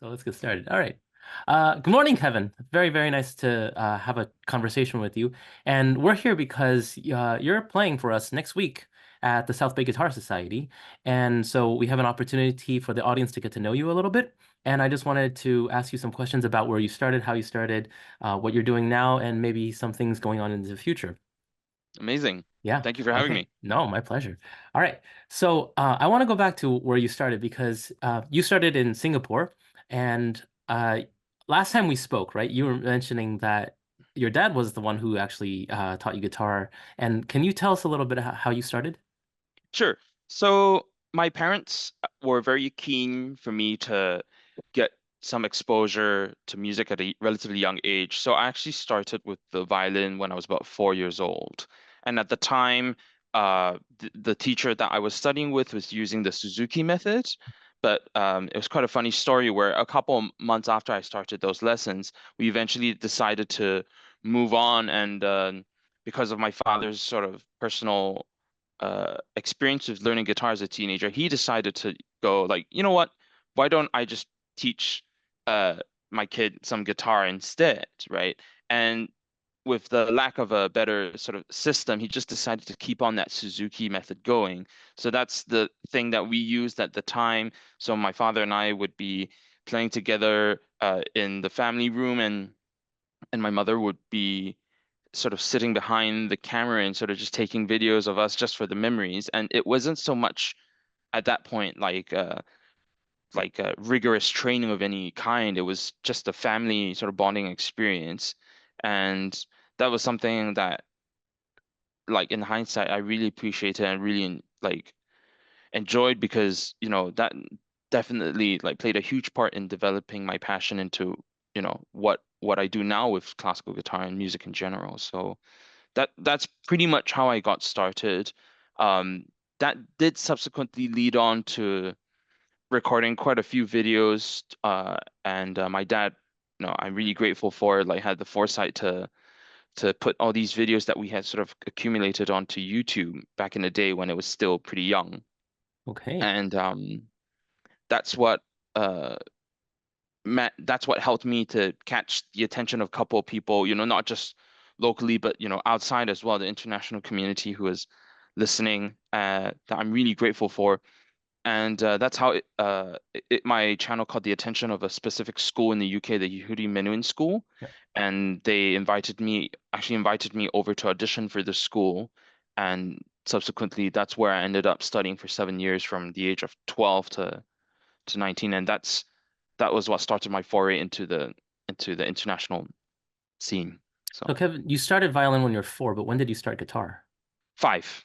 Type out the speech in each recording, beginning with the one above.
So let's get started. All right. Good morning, Kevin. Very, very nice to have a conversation with you. And we're here because you're playing for us next week at the South Bay Guitar Society. And so we have an opportunity for the audience to get to know you a little bit. And I just wanted to ask you some questions about where you started, how you started, what you're doing now, and maybe some things going on in the future. Amazing. Yeah. Thank you for having Okay. me. No, my pleasure. All right. So I want to go back to where you started because you started in Singapore, and last time we spoke, right? You were mentioning that your dad was the one who actually taught you guitar. And can you tell us a little bit how you started? Sure. So my parents were very keen for me to get some exposure to music at a relatively young age. So I actually started with the violin when I was about 4 years old. And at the time, the teacher that I was studying with was using the Suzuki method. But it was quite a funny story where a couple months after I started those lessons, we eventually decided to move on. And because of my father's sort of personal experience with learning guitar as a teenager, he decided to go like, you know what? Why don't I just teach uh, my kid some guitar instead, right? And with the lack of a better sort of system, he just decided to keep on that Suzuki method going. So that's the thing that we used at the time. So my father and I would be playing together in the family room, and my mother would be sort of sitting behind the camera and sort of just taking videos of us just for the memories. And it wasn't so much at that point like a rigorous training of any kind. It was just a family sort of bonding experience. And that was something that, like in hindsight, I really appreciated and really like enjoyed because, that definitely like played a huge part in developing my passion into, what I do now with classical guitar and music in general. So that's pretty much how I got started. Um, that did subsequently lead on to recording quite a few videos, and my dad, I'm really grateful for, like, had the foresight to put all these videos that we had sort of accumulated onto YouTube back in the day when it was still pretty young, Okay. and that's what uh that's what helped me to catch the attention of a couple of people, not just locally, but outside as well, the international community who was listening, that I'm really grateful for. And that's how my channel caught the attention of a specific school in the UK, the Yehudi Menuhin School, Yeah. and they actually invited me over to audition for the school, and subsequently that's where I ended up studying for 7 years from the age of 12 to 19, and that was what started my foray into the international scene. So So Kevin, you started violin when you were 4, but when did you start guitar? five.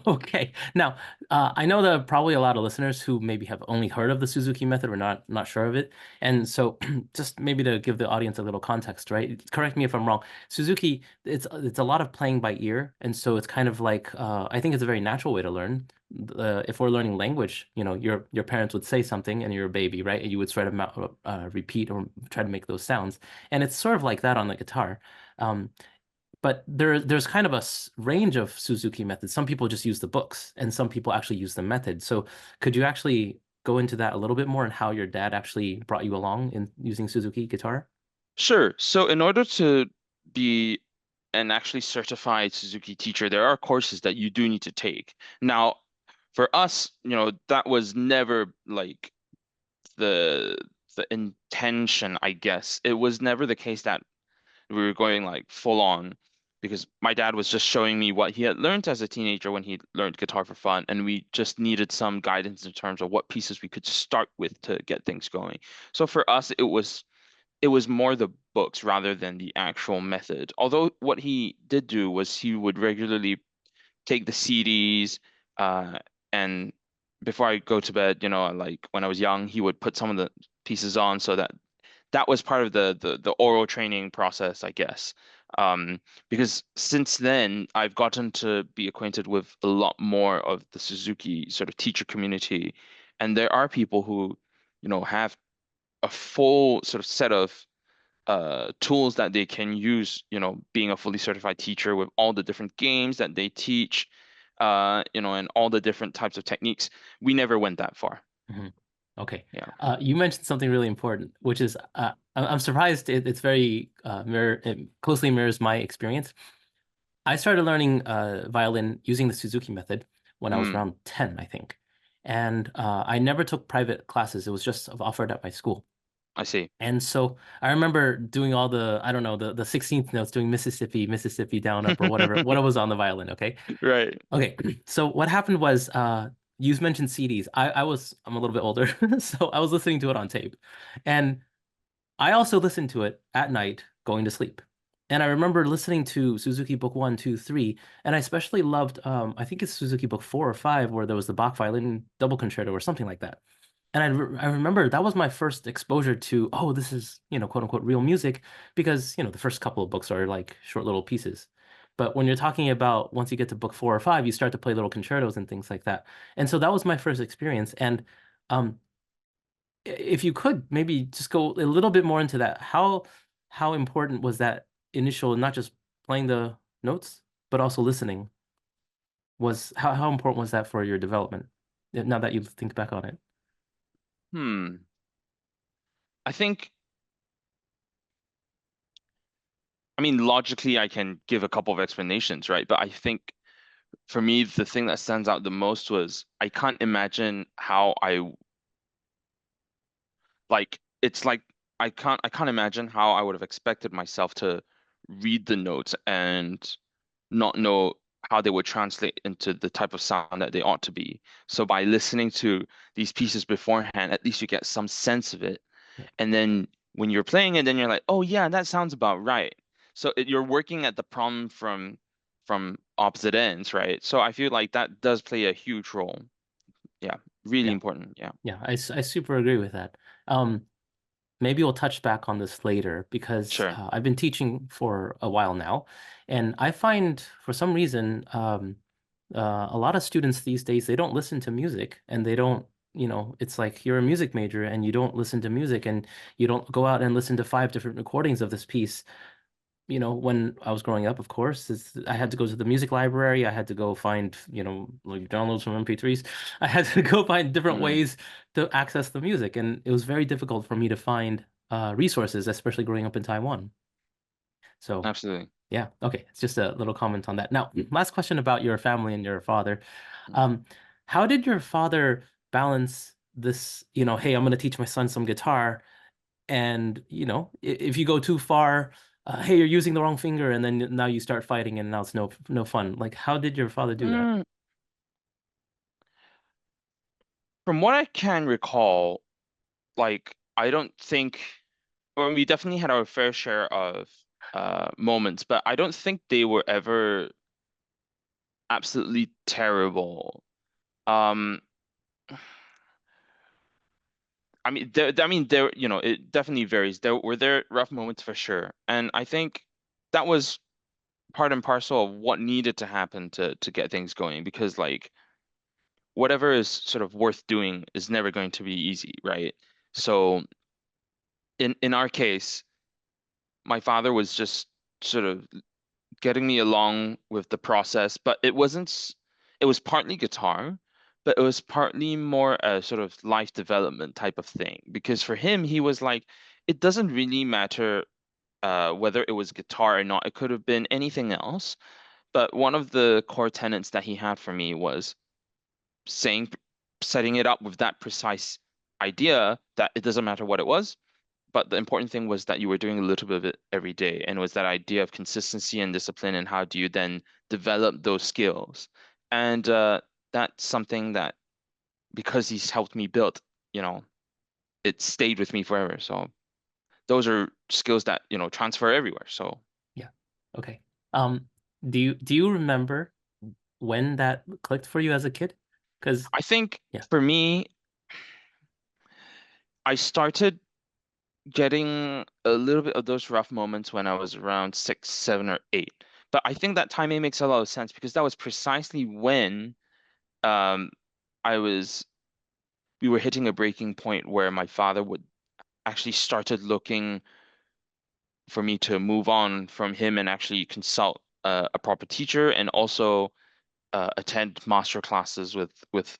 Okay. Now, I know there are probably a lot of listeners who maybe have only heard of the Suzuki method or not sure of it. And so just maybe to give the audience a little context, right? Correct me if I'm wrong. Suzuki, it's a lot of playing by ear, and so it's kind of like I think it's a very natural way to learn. If we're learning language, your parents would say something and you're a baby, right? And you would try to repeat or try to make those sounds. And it's sort of like that on the guitar. Um, but there's kind of a range of Suzuki methods. Some people just use the books, and some people actually use the method. So could you actually go into that a little bit more and how your dad actually brought you along in using Suzuki guitar? Sure. So in order to be an actually certified Suzuki teacher, there are courses that you do need to take. Now, for us, that was never like the the intention, I guess. It was never the case that we were going like full on, because my dad was just showing me what he had learned as a teenager when he learned guitar for fun, and we just needed some guidance in terms of what pieces we could start with to get things going. So for us, it was more the books rather than the actual method. Although what he did do was he would regularly take the CDs, and before I go to bed, like when I was young, he would put some of the pieces on so that was part of the oral training process, I guess. Um, because since then, I've gotten to be acquainted with a lot more of the Suzuki sort of teacher community, and there are people who, have a full sort of set of tools that they can use, being a fully certified teacher with all the different games that they teach, and all the different types of techniques. We never went that far. Mhm. Okay. Yeah. You mentioned something really important, which is I'm surprised it's very it closely mirrors my experience. I started learning violin using the Suzuki method when I was Mm, around 10, I think. And I never took private classes. It was just offered at my school. I see. And so I remember doing all the, I don't know, the 16th notes, doing Mississippi, Mississippi down, up, or whatever, what was on the violin. Okay. Right. Okay. So what happened was, you mentioned CDs. I'm a little bit older, so I was listening to it on tape. And I also listened to it at night going to sleep. And I remember listening to Suzuki Book One, Two, Three, and I especially loved, I think it's Suzuki Book Four or Five, where there was the Bach violin double concerto or something like that. And I remember that was my first exposure to, oh, this is, quote unquote, real music, because, the first couple of books are like short little pieces. But when you're talking about once you get to book four or five, you start to play little concertos and things like that. And so that was my first experience. And um, if you could maybe just go a little bit more into that, how important was that initial, not just playing the notes, but also listening? How important was that for your development? Now that you think back on it. Hmm. I think, I mean, logically, I can give a couple of explanations, right? But I think for me, the thing that stands out the most was I can't imagine how it's like I can't imagine how I would have expected myself to read the notes and not know how they would translate into the type of sound that they ought to be. So by listening to these pieces beforehand, at least you get some sense of it. Yeah. And then when you're playing it, then you're like, oh yeah, that sounds about right. So you're working at the problem from opposite ends, right? So I feel like that does play a huge role. Yeah, really Yeah. important. Yeah, Yeah, I super agree with that. Um, Maybe we'll touch back on this later because sure. I've been teaching for a while now, and I find for some reason a lot of students these days they don't listen to music and they don't, it's like you're a music major and you don't listen to music and you don't go out and listen to five different recordings of this piece. When I was growing up, of course, I had to go to the music library. I had to go find, like downloads from MP3s. I had to go find different Mm, ways to access the music, and it was very difficult for me to find resources, especially growing up in Taiwan. So, absolutely. yeah, okay, it's just a little comment on that. Now, last question about your family and your father. Mm. Um, how did your father balance this, hey, I'm going to teach my son some guitar, and, if you go too far, hey, you're using the wrong finger, and then now you start fighting, and now it's no fun. Like, how did your father do that? Mm, from what I can recall, like I don't think, well, we definitely had our fair share of moments, but I don't think they were ever absolutely terrible. Um, it definitely varies. There rough moments for sure, and I think that was part and parcel of what needed to happen to get things going, because like whatever is sort of worth doing is never going to be easy, right? So in our case, my father was just sort of getting me along with the process, but it was partly guitar, but it was partly more a sort of life development type of thing. Because for him, he was like, it doesn't really matter whether it was guitar or not. It could have been anything else. But one of the core tenets that he had for me was saying, setting it up with that precise idea that it doesn't matter what it was, but the important thing was that you were doing a little bit of it every day. And it was that idea of consistency and discipline, and how do you then develop those skills. And that's something that, because he's helped me build, you know, it stayed with me forever. So those are skills that, transfer everywhere. So Yeah. Okay. Um, do you remember when that clicked for you as a kid? Because I think yeah. for me, I started getting a little bit of those rough moments when I was around 6, 7, or 8. But I think that timing makes a lot of sense, because that was precisely when um, I was we were hitting a breaking point where my father would actually started looking for me to move on from him and actually consult a proper teacher, and also attend master classes with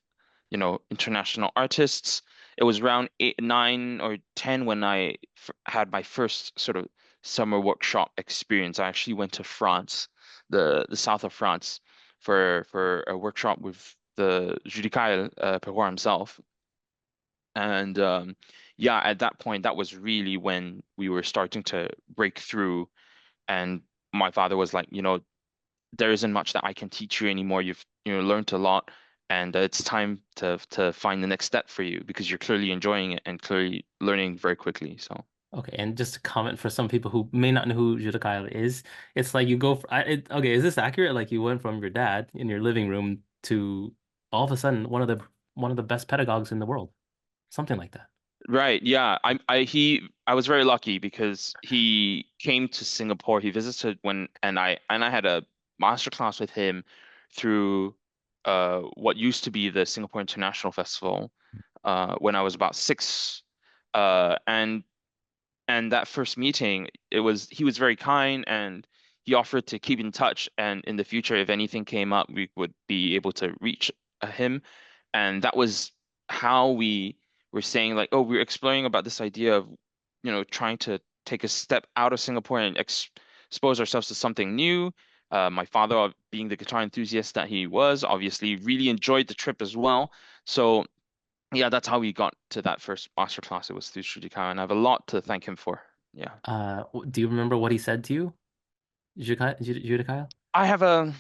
international artists. it was around 8, 9, or 10 when I f had my first sort of summer workshop experience. I actually went to France, the south of France, for a workshop with the Judicaïl Perroir himself. And yeah, at that point, that was really when we were starting to break through. And my father was like, there isn't much that I can teach you anymore. You've learned a lot, and it's time to find the next step for you because you're clearly enjoying it and clearly learning very quickly. So Okay, and just to comment for some people who may not know who Judah Kyle is, it's like you go for, okay, is this accurate? Like you went from your dad in your living room to all of a sudden one of the best pedagogues in the world, something like that. right, yeah, I was very lucky because he came to Singapore. He visited and I had a master class with him through what used to be the Singapore International Festival when I was about 6. And that first meeting, he was very kind and he offered to keep in touch. And in the future, if anything came up, we would be able to reach him. And that was how we were saying like, oh, we're exploring about this idea of, trying to take a step out of Singapore and expose ourselves to something new. My father, being the guitar enthusiast that he was, obviously really enjoyed the trip as well. So yeah, that's how we got to that first master class. It was through Shudikara, and I have a lot to thank him for. Yeah. Do you remember what he said to you, Judah Kyle? I have a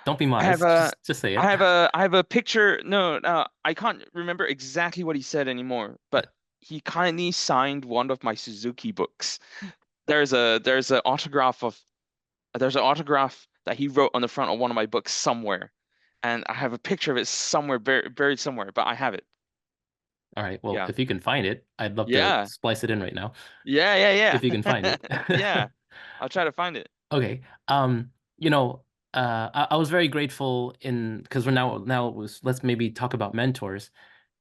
Don't be I have modest, a just say it. I have a picture. No, no, I can't remember exactly what he said anymore, but he kindly signed one of my Suzuki books. There's an autograph that he wrote on the front of one of my books somewhere. And I have a picture of it somewhere buried somewhere, but I have it. All right, well, Yeah. if you can find it, I'd love to Yeah. splice it in right now Yeah, yeah, if you can find it. yeah. Yeah. I'll try to find it. Okay. You know, I was very grateful in because we're now let's maybe talk about mentors.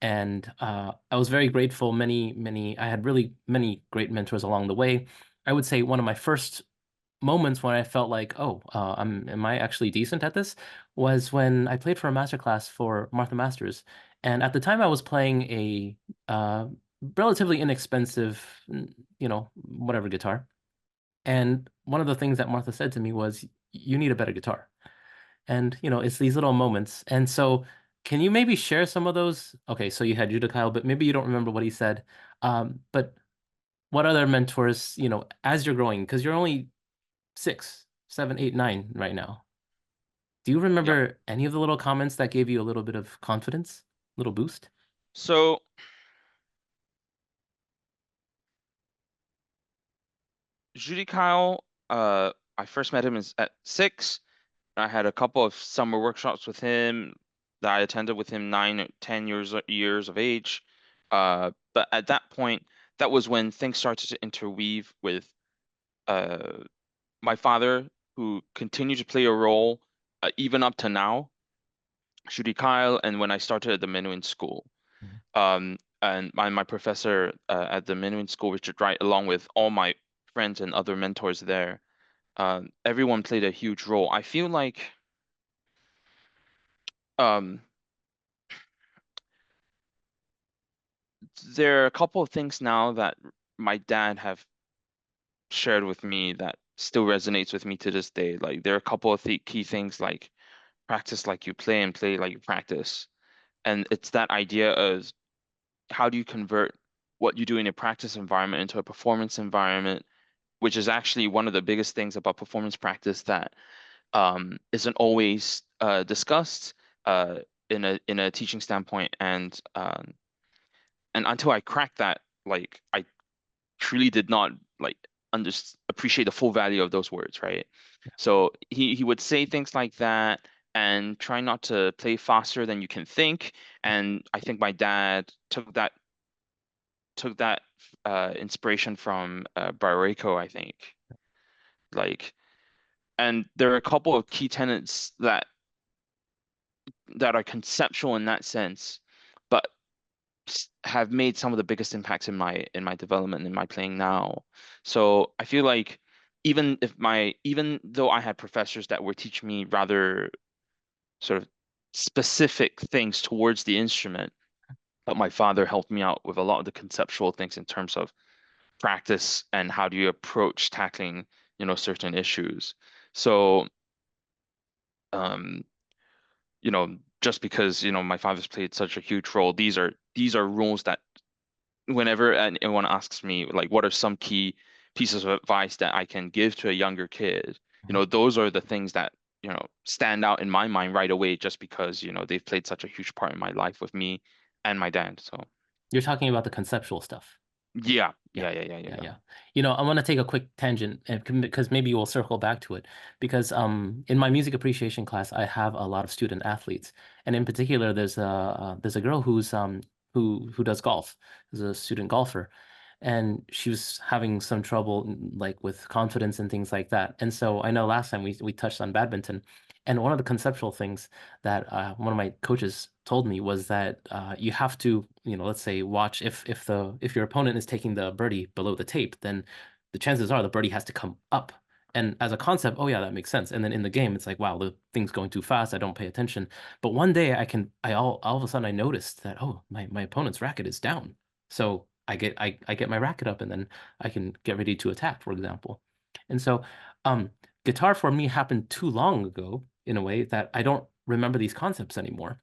And I was very grateful. I had really many great mentors along the way. I would say one of my first moments when I felt like, oh, am I actually decent at this? Was when I played for a master class for Martha Masters. And at the time I was playing a relatively inexpensive, whatever guitar. And one of the things that Martha said to me was, you need a better guitar. And, it's these little moments. And so, can you maybe share some of those? Okay, so you had Judah Kyle, but maybe you don't remember what he said. But what other mentors, as you're growing, because you're only 6, 7, 8, 9 right now. Do you Yeah. remember any of the little comments that gave you a little bit of confidence, little boost? So Judy Kyle, I first met him at 6. I had a couple of summer workshops with him that I attended with him 9 or 10 years of age. But at that point, that was when things started to interweave with uh, my father, who continued to play a role even up to now, Judy Kyle, and when I started at the Minuin School. And my professor at the Minuin School, Richard Wright, along with all my friends and other mentors there, everyone played a huge role. I feel like um, there are a couple of things now that my dad have shared with me that still resonates with me to this day. Like there are a couple of th key things like practice like you play and play like you practice. And it's that idea of how do you convert what you do in a practice environment into a performance environment, which is actually one of the biggest things about performance practice that isn't always discussed in a teaching standpoint. And until I cracked that, like I truly did not like under appreciate the full value of those words, right? So he would say things like that and try not to play faster than you can think. And I think my dad took that inspiration from Barreco, I think. Like, and there are a couple of key tenets that are conceptual in that sense, but have made some of the biggest impacts in my development in my playing now. So I feel like even though I had professors that were teaching me rather sort of specific things towards the instrument, but my father helped me out with a lot of the conceptual things in terms of practice and how do you approach tackling, certain issues. So, um, just because, my father's played such a huge role, these are roles that whenever anyone asks me, like, what are some key pieces of advice that I can give to a younger kid, those are the things that, stand out in my mind right away just because, they've played such a huge part in my life with me and my dad. So, You're talking about the conceptual stuff. yeah, Yeah, yeah, yeah, yeah, yeah, yeah, yeah. yeah. I want to take a quick tangent because maybe we'll circle back to it. Because in my music appreciation class, I have a lot of student athletes, and in particular, there's a girl who does golf, who's a student golfer, and she was having some trouble like with confidence and things like that. And so I know last time we touched on badminton, and one of the conceptual things that one of my coaches told me was that you have to, let's say watch if your opponent is taking the birdie below the tape, then the chances are the birdie has to come up. And as a concept, oh yeah, that makes sense. And then in the game, it's like, wow, the thing's going too fast. I don't pay attention. But one day I all of a sudden I noticed that, oh, my opponent's racket is down. So I get my racket up and then I can get ready to attack, for example. And so um guitar for me happened too long ago in a way that I don't remember these concepts anymore.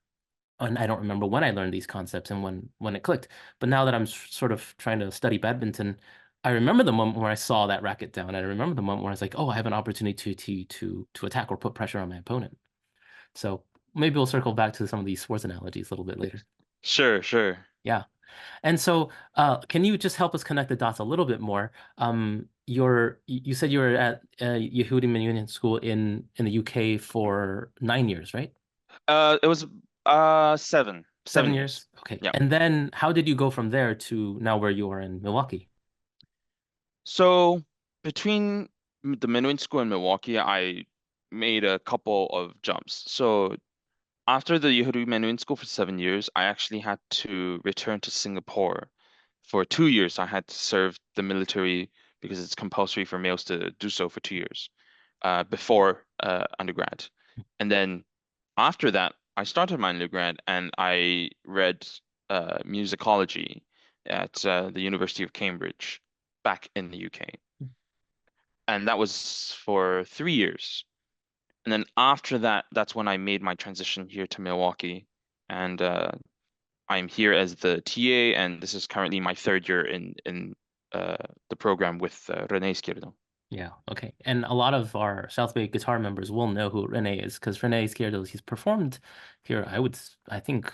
And I don't remember when I learned these concepts and when it clicked. But now that I'm sort of trying to study badminton, I remember the moment where I saw that racket down. And I remember the moment where I was like, oh, I have an opportunity to attack or put pressure on my opponent. So maybe we'll circle back to some of these sports analogies a little bit later. Sure, sure. Yeah. And so, can you just help us connect the dots a little bit more? You said you were at Yehudi Union School in the UK for 9 years, right? It was seven, Seven 7 years. years. Okay. Yeah. And then how did you go from there to now where you are in Milwaukee? So between the Minuin School and Milwaukee, I made a couple of jumps. So after the Yehuda Menuhin School for 7 years, I actually had to return to Singapore. For 2 years, I had to serve the military because it's compulsory for males to do so for 2 years before undergrad. And then after that, I started my undergrad and I read musicology at the University of Cambridge back in the UK. And that was for 3 years. And then after that, that's when I made my transition here to Milwaukee. And I'm here as the TA, and this is currently my third year in uh, the program with Rene Izquierdo. Yeah, okay. And a lot of our South Bay guitar members will know who Rene is because Rene Izquierdo, he's performed here, I think,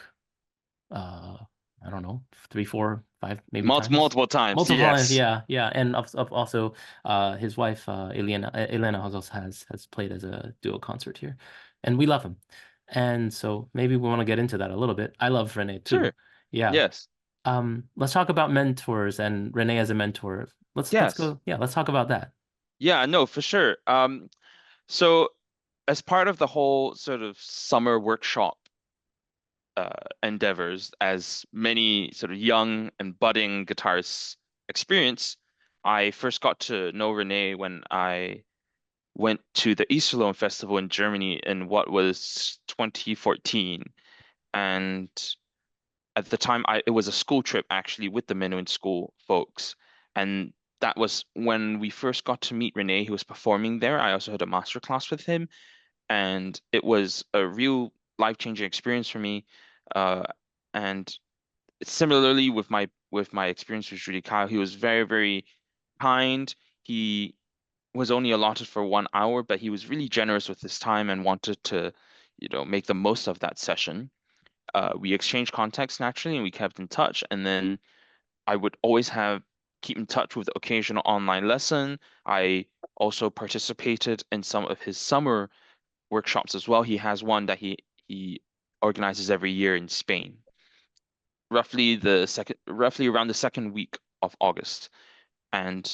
uh, I don't know, three, four, five, maybe times. Multiple times, Multiple times, yes. yeah, yeah. And also, his wife, Elena has played as a duo concert here, and we love him. And so maybe we want to get into that a little bit. I love Rene too. Sure. Yeah. Yes. Let's talk about mentors and Rene as a mentor. Let's Yes. go. Yeah, let's talk about that. Yeah, no, for sure. So as part of the whole sort of summer workshop uh, endeavors, as many sort of young and budding guitarists experience, I first got to know Renee when I went to the Iserlohn Festival in Germany in what was 2014. And at the time, it was a school trip actually with the Menuhin School folks. And that was when we first got to meet Renee, who was performing there. I also had a master class with him, and it was a real life-changing experience for me. Uh, and similarly with my experience with Judy Kyle, he was very, very kind. He was only allotted for 1 hour, but he was really generous with his time and wanted to, make the most of that session. We exchanged contacts naturally and we kept in touch. And then I would always keep in touch with the occasional online lesson. I also participated in some of his summer workshops as well. He has one that he organizes every year in Spain, roughly around the second week of August. And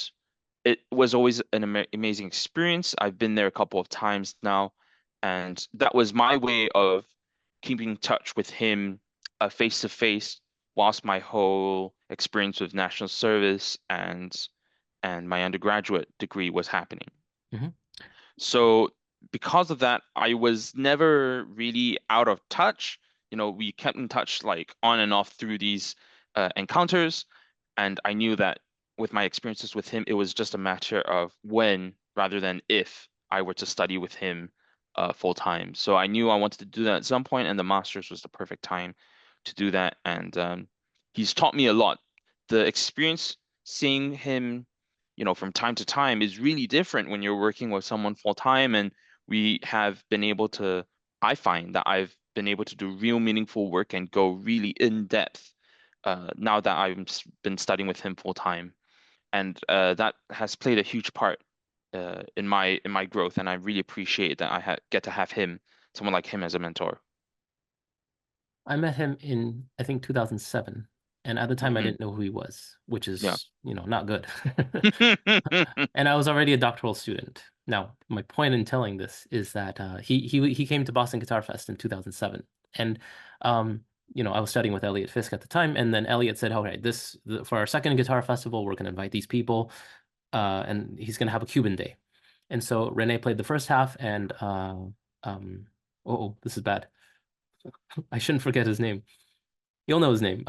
it was always an amazing experience. I've been there a couple of times now, and that was my way of keeping in touch with him face to face whilst my whole experience with national service and my undergraduate degree was happening. Hmm. So because of that, I was never really out of touch. we kept in touch like on and off through these encounters, and I knew that with my experiences with him, it was just a matter of when rather than if I were to study with him full time. So I knew I wanted to do that at some point, and the master's was the perfect time to do that. And he's taught me a lot. The experience seeing him, from time to time is really different when you're working with someone full time. And we have been able to, I find that I've been able to do real meaningful work and go really in depth now that been studying with him full time. And that has played a huge part in my growth. And I really appreciate that get to have someone like him as a mentor. I met him in, I think, 2007. And at the time, I Hmm. didn't know who he was, which Yeah. is, not good. And I was already a doctoral student. Now, my point in telling this is that he came to Boston Guitar Fest in 2007, and um, I was studying with Elliot Fisk at the time, and then Elliot said, "Okay, for our second guitar festival, we're going to invite these people, and he's going to have a Cuban day." And so Rene played the first half, and um, oh, this is bad. I shouldn't forget his name. You'll know his name.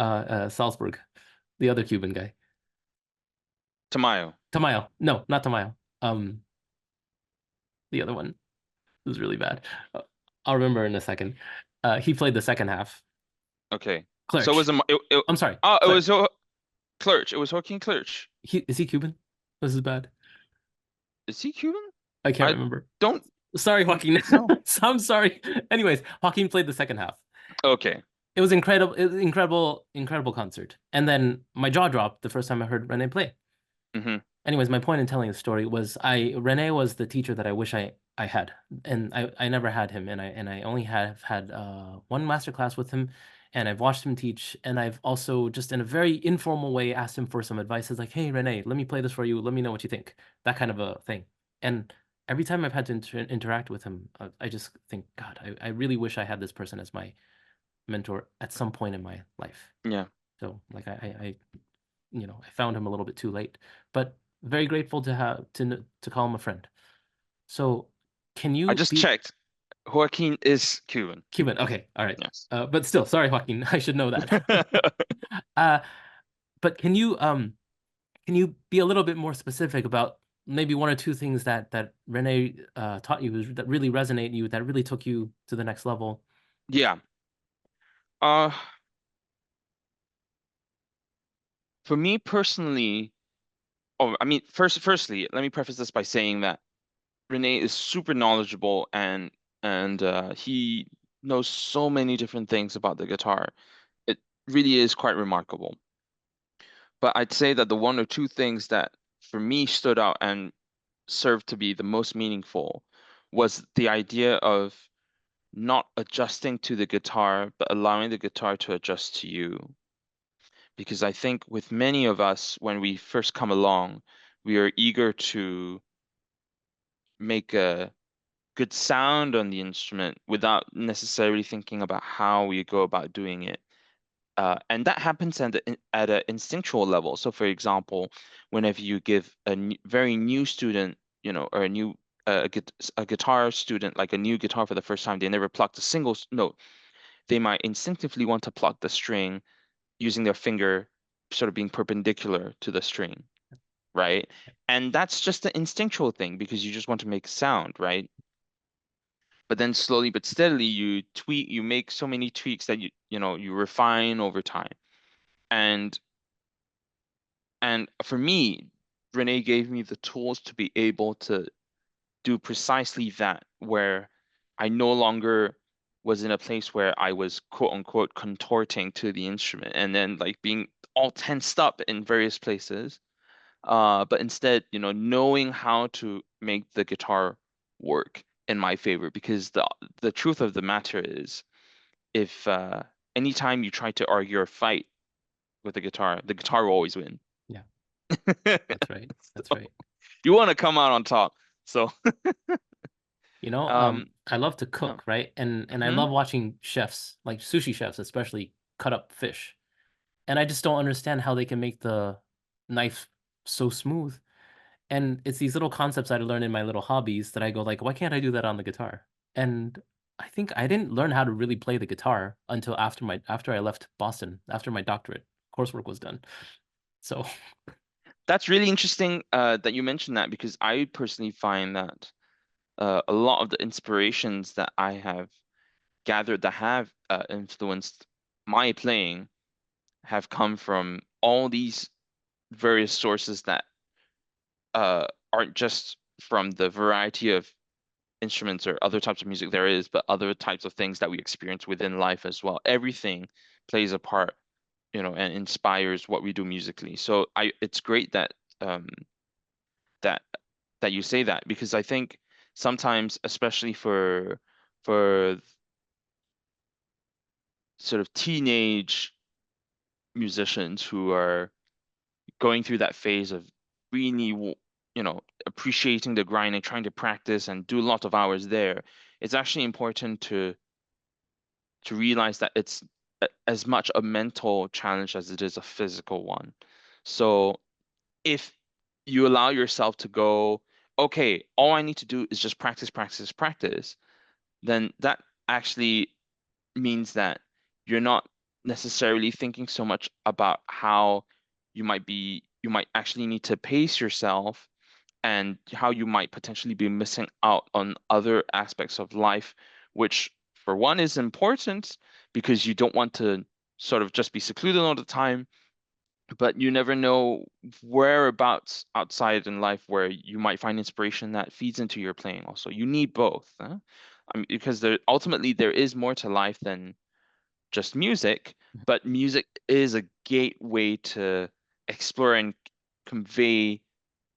Salzburg, the other Cuban guy. Tamayo. Tamayo. No, not Tamayo. Um, the other one. It was really bad. Uh, I'll remember in a second. He played the second half. Okay. So it was Clerch. I'm sorry, it was Clerch. Clerch. It was Joaquin Clerch. Is he Cuban? This is bad. Is he Cuban? I can't I remember. don't Sorry, Joaquin. know. So I'm sorry. Anyways, Joaquin played the second half. Okay. It was incredible, incredible, incredible concert. And then my jaw dropped the first time I heard Rene play. Hmm. Anyways, my point in telling the story was Rene was the teacher that I wish I had, and I never had him, and I only have had one master class with him, and I've watched him teach, and I've also just in a very informal way asked him for some advice. It's like, hey Rene, let me play this for you. Let me know what you think. That kind of a thing. And every time I've had to interact with him, I just think, God, I really wish I had this person as my mentor at some point in my life. Yeah. So like I found him a little bit too late, but very grateful to have to call him a friend. So, can I you just be checked. Joaquin is Cuban. Cuban? Okay, all right. Yes. But still, sorry, Joaquin, I should know that. Uh, but can you be a little bit more specific about maybe one or two things that Renee taught you that really resonate you, that really took you to the next level? Yeah. Uh, for me personally, I mean, firstly, let me preface this by saying that Renee is super knowledgeable and he knows so many different things about the guitar. It really is quite remarkable. But I'd say that the one or two things that for me stood out and served to be the most meaningful was the idea of not adjusting to the guitar, but allowing the guitar to adjust to you. Because I think with many of us, when we first come along, we are eager to make a good sound on the instrument without necessarily thinking about how we go about doing it. And that happens at an instinctual level. So, for example, whenever you give very new student, or a guitar student like a new guitar for the first time, they never plucked a single note. They might instinctively want to pluck the string using their finger, sort of being perpendicular to the string, right? And that's just the instinctual thing because you just want to make sound, right? But then slowly but steadily you make so many tweaks that you refine over time. And and for me, Renee gave me the tools to be able to do precisely that, where I no longer was in a place where I was quote unquote contorting to the instrument and then like being all tensed up in various places. But instead, knowing how to make the guitar work in my favor, because the truth of the matter is, if anytime you try to argue or fight with the guitar will always win. Yeah, that's right. That's So right. you want to come out on top. So, I love to yeah. cook, right? And I Hmm. love watching chefs, like sushi chefs especially, cut up fish. And I just don't understand how they can make the knife so smooth. And it's these little concepts I learned in my little hobbies that I go like, why can't I do that on the guitar? And I think I didn't learn how to really play the guitar until after I left Boston, after my doctorate coursework was done. So, That's really interesting that you mentioned that because I personally find that a lot of the inspirations that I have gathered that have influenced my playing have come from all these various sources that aren't just from the variety of instruments or other types of music there is, but other types of things that we experience within life as well. Everything plays a part, and inspires what we do musically. So it's great that that that you say that because I think sometimes, especially for sort of teenage musicians who are going through that phase of really, appreciating the grind and trying to practice and do a lot of hours there, it's actually important to realize that it's as much a mental challenge as it is a physical one. So if you allow yourself to go, okay, all I need to do is just practice, practice, practice, then that actually means that you're not necessarily thinking so much about how you might actually need to pace yourself and how you might potentially be missing out on other aspects of life, which for one is important because you don't want to sort of just be secluded all the time, but you never know whereabouts outside in life where you might find inspiration that feeds into your playing also. You need both, huh? I mean, because ultimately there is more to life than just music, but music is a gateway to explore and convey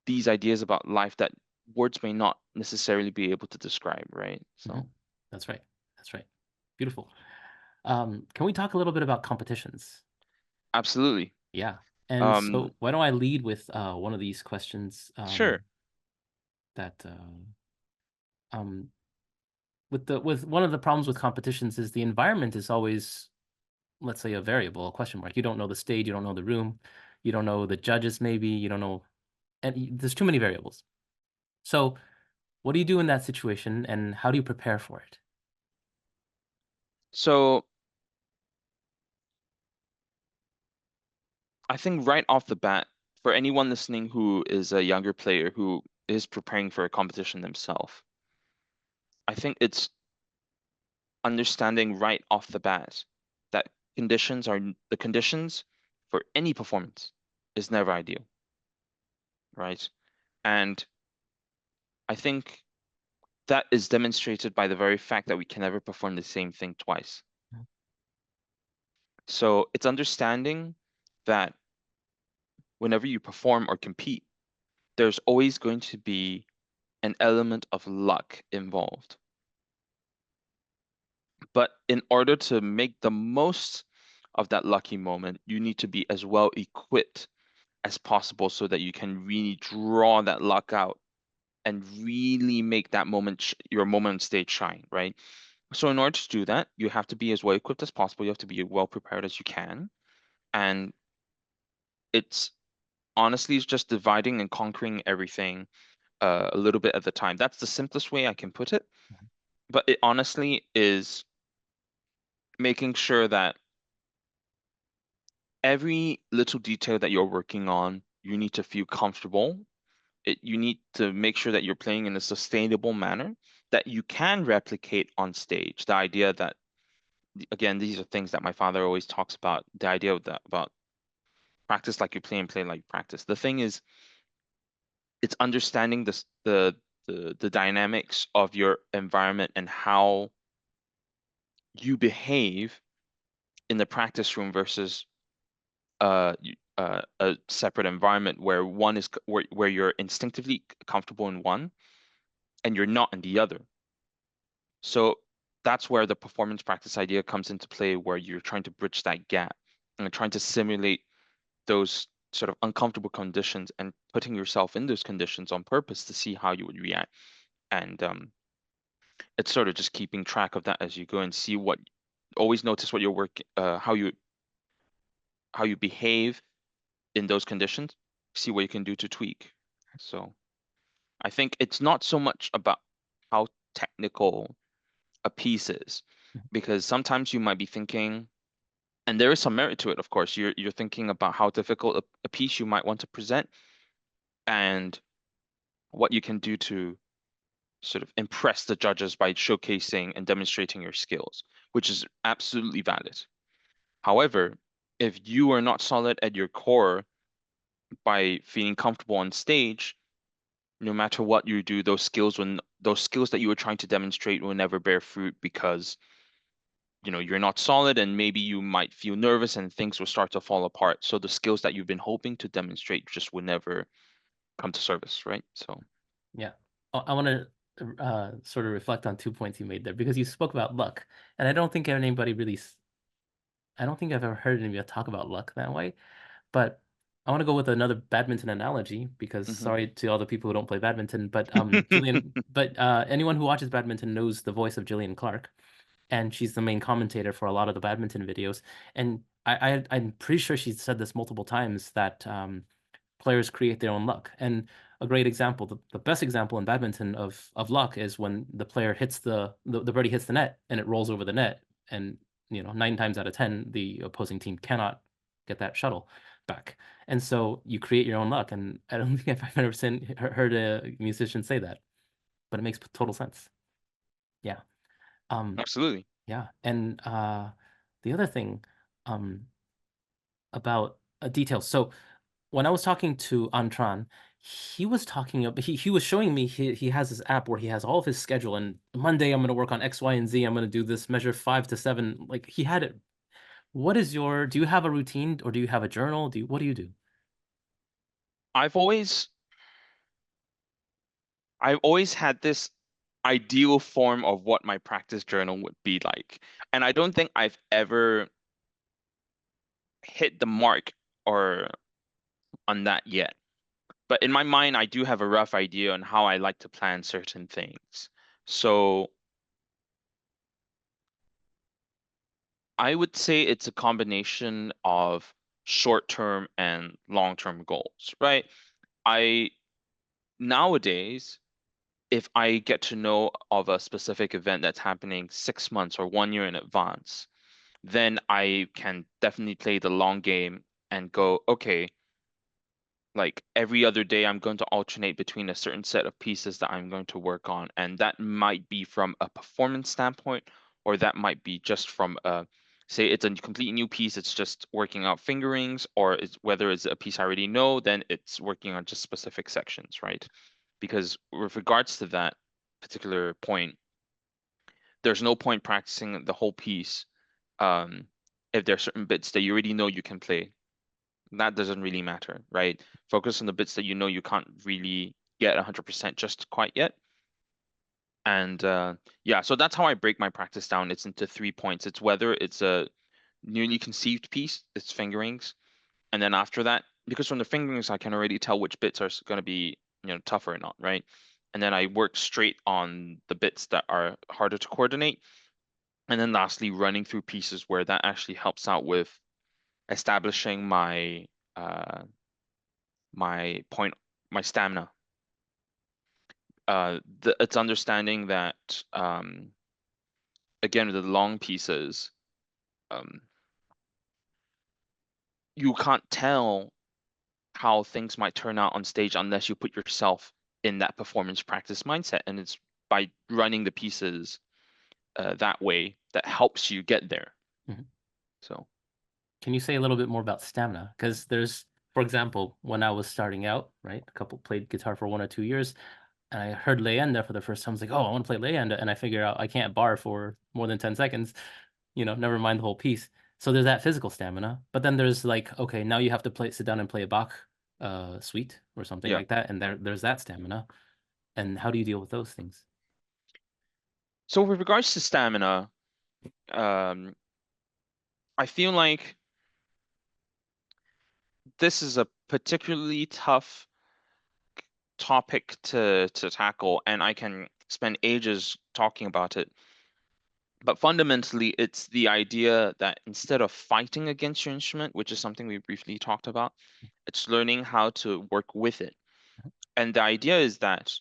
these ideas about life that words may not necessarily be able to describe, right? mhm. So, That's right. That's right. Beautiful. Can we talk a little bit about competitions? absolutely. Yeah. And Um, so why don't I lead with one of these questions sure. that um, with one of the problems with competitions is the environment is always, let's say, a variable, a question mark. You don't know the stage, you don't know the room, you don't know the judges, maybe you don't know, and there's too many variables. So, what do you do in that situation, and how do you prepare for it? So, I think right off the bat, for anyone listening who is a younger player who is preparing for a competition themselves, I think it's understanding right off the bat that the conditions for any performance is never ideal, right? And I think that is demonstrated by the very fact that we can never perform the same thing twice. So it's understanding that whenever you perform or compete, there's always going to be an element of luck involved. But in order to make the most of that lucky moment, you need to be as well equipped as possible so that you can really draw that luck out and really make that moment, your moment on stage shine, right? So in order to do that, you have to be as well equipped as possible. You have to be well prepared as you can. And it's honestly it's just dividing and conquering everything a little bit at the time. That's the simplest way I can put it. But it honestly is making sure that every little detail that you're working on, you need to feel comfortable. You need to make sure that you're playing in a sustainable manner that you can replicate on stage. The idea that, again, these are things that my father always talks about, the idea of about practice like you play and play like you practice. The thing is, it's understanding the dynamics of your environment and how you behave in the practice room versus a separate environment where where you're instinctively comfortable in one and you're not in the other. So that's where the performance practice idea comes into play, where you're trying to bridge that gap and trying to simulate those sort of uncomfortable conditions and putting yourself in those conditions on purpose to see how you would react. And it's sort of just keeping track of that as you go and see what, always notice what your work, how you behave in those conditions, see what you can do to tweak. So I think it's not so much about how technical a piece is, because sometimes you might be thinking, and there is some merit to it, of course. You're thinking about how difficult a piece you might want to present and what you can do to sort of impress the judges by showcasing and demonstrating your skills, which is absolutely valid. However, if you are not solid at your core by feeling comfortable on stage, no matter what you do, those skills that you were trying to demonstrate will never bear fruit because you're not solid and maybe you might feel nervous and things will start to fall apart. So the skills that you've been hoping to demonstrate just would never come to service, right? So Yeah. I want to sort of reflect on 2 points you made there because you spoke about luck, and I don't think anybody really, I don't think I've ever heard anybody talk about luck that way. But I want to go with another badminton analogy because mhm. sorry to all the people who don't play badminton, but anyone who watches badminton knows the voice of Gillian Clark, and she's the main commentator for a lot of the badminton videos. And I'm pretty sure she's said this multiple times that players create their own luck. And a great example, the best example in badminton of luck is when the player hits the birdie hits the net and it rolls over the net. And 9 times out of 10, the opposing team cannot get that shuttle back. And so you create your own luck. And I don't think I've ever heard a musician say that, but it makes total sense. Yeah. Um, Absolutely. yeah. And the other thing about details. So when I was talking to Antran, he was talking about he was showing me he has this app where he has all of his schedule and Monday I'm gonna work on X, Y, and Z. I'm gonna do this measure 5 to 7. Like he had it. Do you have a routine or do you have a journal? What do you do? I've always I've always had this ideal form of what my practice journal would be like. And I don't think I've ever hit the mark or on that yet. But in my mind, I do have a rough idea on how I like to plan certain things. So I would say it's a combination of short-term and long-term goals, right? I nowadays, if I get to know of a specific event that's happening 6 months or 1 year in advance, then I can definitely play the long game and go, okay, like every other day, I'm going to alternate between a certain set of pieces that I'm going to work on. And that might be from a performance standpoint, or that might be just from say it's a complete new piece, it's just working out fingerings, or whether it's a piece I already know, then it's working on just specific sections, right? Because with regards to that particular point, there's no point practicing the whole piece um, if there are certain bits that you already know you can play. That doesn't really matter, right? Focus on the bits that you know you can't really get 100% just quite yet. And yeah, so that's how I break my practice down. It's into 3 points. It's whether it's a newly conceived piece, it's fingerings, and then after that, because from the fingerings I can already tell which bits are going to be tougher or not, right? And then I work straight on the bits that are harder to coordinate. And then lastly, running through pieces where that actually helps out with establishing uh, my point, my stamina. It's understanding that again with the long pieces, um, you can't tell how things might turn out on stage unless you put yourself in that performance practice mindset, and it's by running the pieces that way that helps you get there. Mhm. So Can you say a little bit more about stamina? Because for example, when I was starting out, right, played guitar for 1 or 2 years, and I heard Leyenda for the first time. I was like, oh, I want to play Leyenda, and I figure out I can't bar for more than 10 seconds. Never mind the whole piece. So there's that physical stamina, but then there's like, okay, now you have to sit down and play a Bach suite or something yeah. like that, and there's that stamina. And how do you deal with those things? So with regards to stamina, um, I feel like this is a particularly tough topic to tackle, and I can spend ages talking about it. But fundamentally, it's the idea that instead of fighting against your instrument, which is something we briefly talked about, it's learning how to work with it. And the idea is that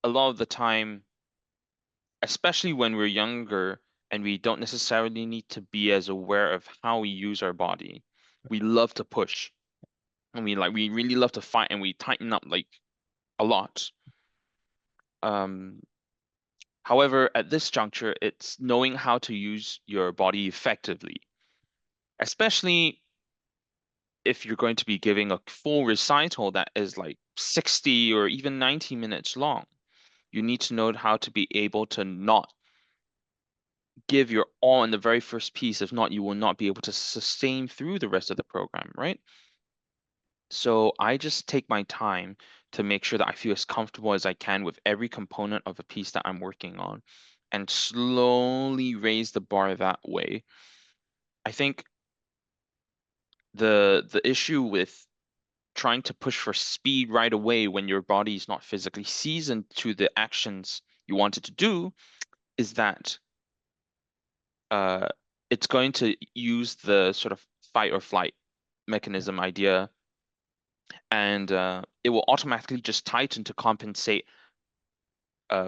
a lot of the time, especially when we're younger and we don't necessarily need to be as aware of how we use our body. We love to push and we really love to fight and we tighten up like a lot. Um, However, at this juncture, it's knowing how to use your body effectively, especially if you're going to be giving a full recital that is like 60 or even 90 minutes long. You need to know how to be able to not give your all in the very first piece. If not, you will not be able to sustain through the rest of the program, right? So I just take my time to make sure that I feel as comfortable as I can with every component of a piece that I'm working on and slowly raise the bar that way. I think the issue with trying to push for speed right away when your body is not physically seasoned to the actions you wanted to do is that uh, it's going to use the sort of fight or flight Yeah. mechanism idea, and it will automatically just tighten to compensate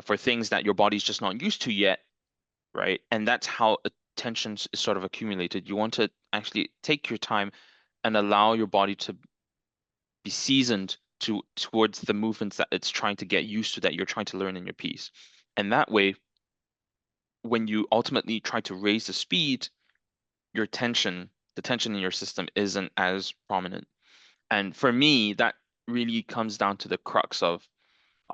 for things that your body's just not used to yet, right? And that's how attention is sort of accumulated. You want to actually take your time and allow your body to be seasoned towards the movements that it's trying to get used to that you're trying to learn in your piece. And that way, when you ultimately try to raise the speed, the tension in your system isn't as prominent. And for me, that really comes down to the crux of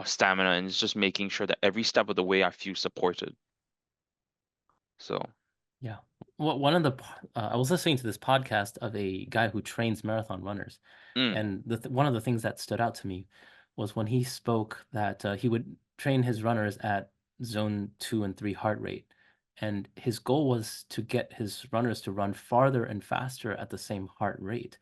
stamina and it's just making sure that every step of the way I feel supported. So, Yeah. Well, one of the I was listening to this podcast of a guy who trains marathon runners, mm, and one of the things that stood out to me was when he spoke that he would train his runners at zone 2 and 3 heart rate, and his goal was to get his runners to run farther and faster at the same heart rate.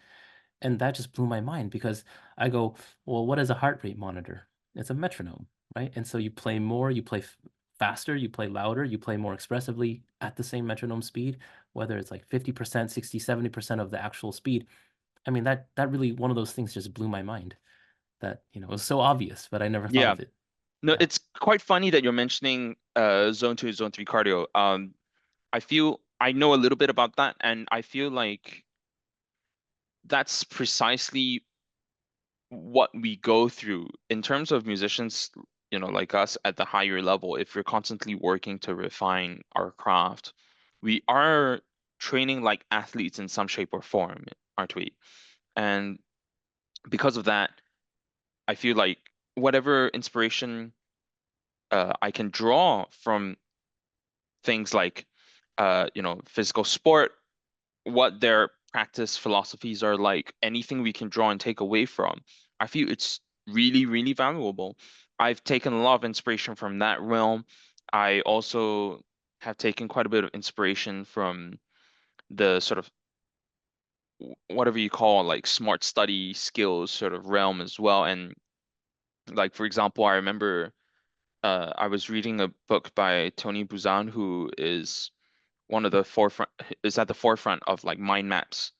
And that just blew my mind because I go, well, what is a heart rate monitor? It's a metronome, right? And so you play more, you play faster, you play louder, you play more expressively at the same metronome speed, whether it's like 50%, 60, 70% of the actual speed. I mean, that really one of those things just blew my mind that, it was so obvious, but I never thought yeah. of it. No, Yeah. it's quite funny that you're mentioning zone 2, zone 3 cardio. I feel I know a little bit about that, and I feel like that's precisely what we go through in terms of musicians, like us at the higher level. If we're constantly working to refine our craft, we are training like athletes in some shape or form, aren't we? And because of that, I feel like whatever inspiration I can draw from things like, physical sport, what their practice philosophies are like, anything we can draw and take away from, I feel it's really, really valuable. I've taken a lot of inspiration from that realm. I also have taken quite a bit of inspiration from the sort of whatever you call like smart study skills sort of realm as well. And like for example, I remember I was reading a book by Tony Buzan, who is one of the forefront is at the forefront of like mind maps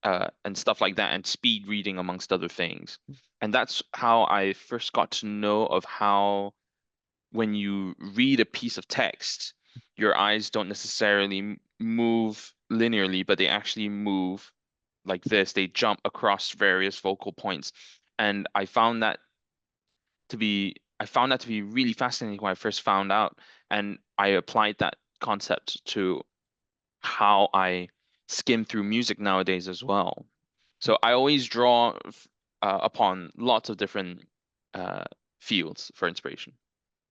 and stuff like that, and speed reading amongst other things. And that's how I first got to know of how when you read a piece of text, your eyes don't necessarily move linearly, but they actually move like this. They jump across various focal points. And I found that to be really fascinating when I first found out. And I applied that concept to how I skim through music nowadays as well. So I always draw upon lots of different uh, fields for inspiration.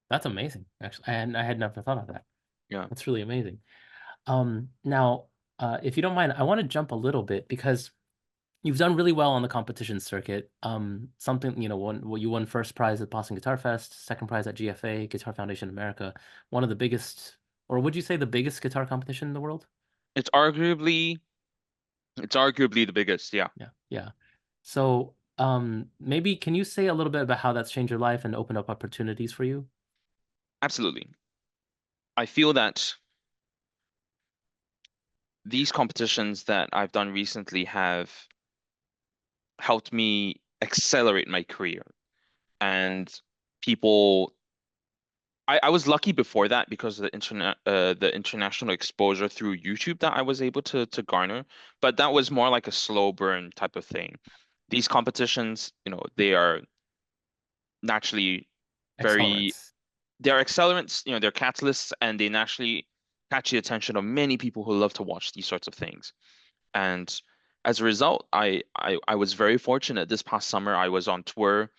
That's amazing, actually. And I had never thought of that. Yeah, That's really amazing. Now, if you don't mind, I want to jump a little bit because you've done really well on the competition circuit. Something, well, you won first prize at Boston Guitar Fest, second prize at GFA, Guitar Foundation America, one of the biggest, or would you say the biggest guitar competition in the world? it's arguably the biggest. Yeah, Yeah, yeah. So, maybe can you say a little bit about how that's changed your life and opened up opportunities for you? absolutely. I feel that these competitions that I've done recently have helped me accelerate my career. And people, I was lucky before that because of the international exposure through YouTube that I was able to garner. But that was more like a slow burn type of thing. These competitions, they are naturally very Accelerants. they're accelerants, they're catalysts, and they naturally catch the attention of many people who love to watch these sorts of things. And as a result, I was very fortunate. This past summer, I was on tour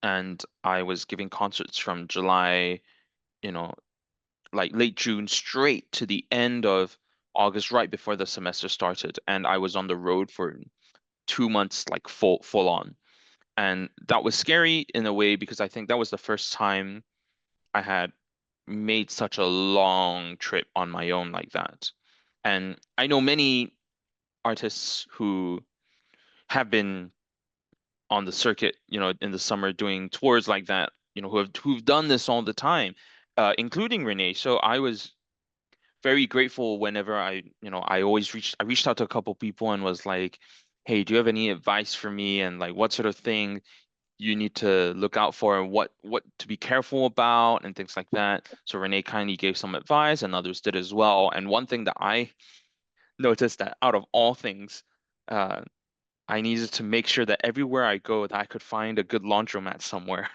and I was giving concerts from July, you know, like late June straight to the end of August, right before the semester started. And I was on the road for 2 months, like full on. And that was scary in a way because I think that was the first time I had made such a long trip on my own like that. And I know many artists who have been on the circuit, in the summer doing tours like that, who've done this all the time, including Renee. So I was very grateful whenever I reached out to a couple people and was like, "Hey, do you have any advice for me? And like, what sort of thing you need to look out for, and what to be careful about, and things like that." So Renee kindly gave some advice, and others did as well. And one thing that I noticed that out of all things, uh, I needed to make sure that everywhere I go, that I could find a good laundromat somewhere.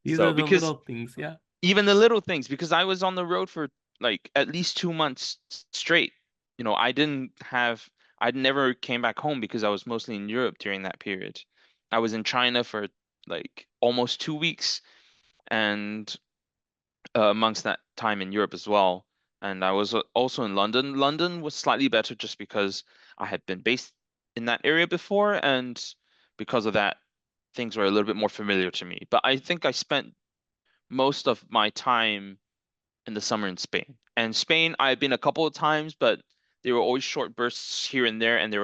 These are the Because little things. Yeah. even the little things, because I was on the road for like at least 2 months straight. I never came back home because I was mostly in Europe during that period. I was in China for like almost 2 weeks, and amongst that time in Europe as well. And I was also in London. London was slightly better just because I had been based in that area before, and because of that, things were a little bit more familiar to me. But I think I spent most of my time in the summer in Spain. And Spain, I've been a couple of times, but they were always short bursts here and there, and they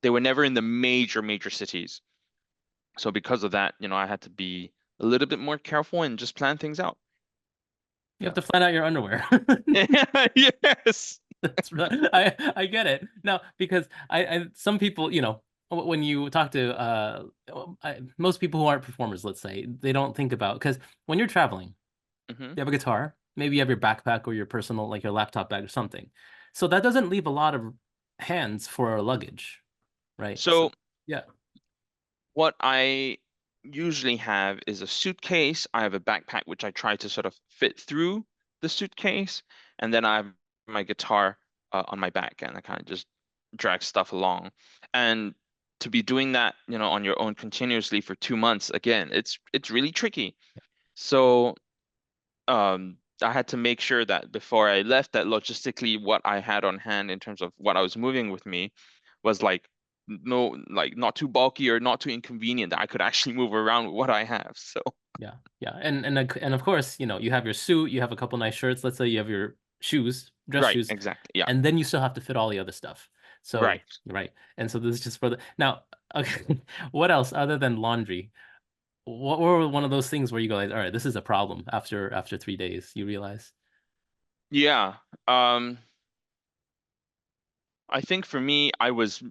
were never in the major cities. So because of that, I had to be a little bit more careful and just plan things out. You have Yeah. to plan out your underwear. Yes. That's right. I get it. No, because I some people, when you talk to most people who aren't performers, let's say, they don't think about because when you're traveling, Hmm. you have a guitar, maybe you have your backpack or your personal, like your laptop bag or something. So that doesn't leave a lot of hands for luggage, right? So So yeah, what I usually have is a suitcase. I have a backpack which I try to sort of fit through the suitcase, and then I have my guitar on my back, and I kind of just drag stuff along. And to be doing that, on your own continuously for 2 months, again, it's really tricky. So I had to make sure that before I left, that logistically what I had on hand in terms of what I was moving with me was like no, like not too bulky or not too inconvenient that I could actually move around with what I have. So yeah, and of course, you have your suit, you have a couple nice shirts. Let's say you have your shoes, dress right, shoes, exactly. Yeah, and then you still have to fit all the other stuff. So right. right, and so this is just for the now. Okay, what else other than laundry? What were one of those things where you go like, all right, this is a problem after 3 days, you realize, Yeah. Um, I think for me, I was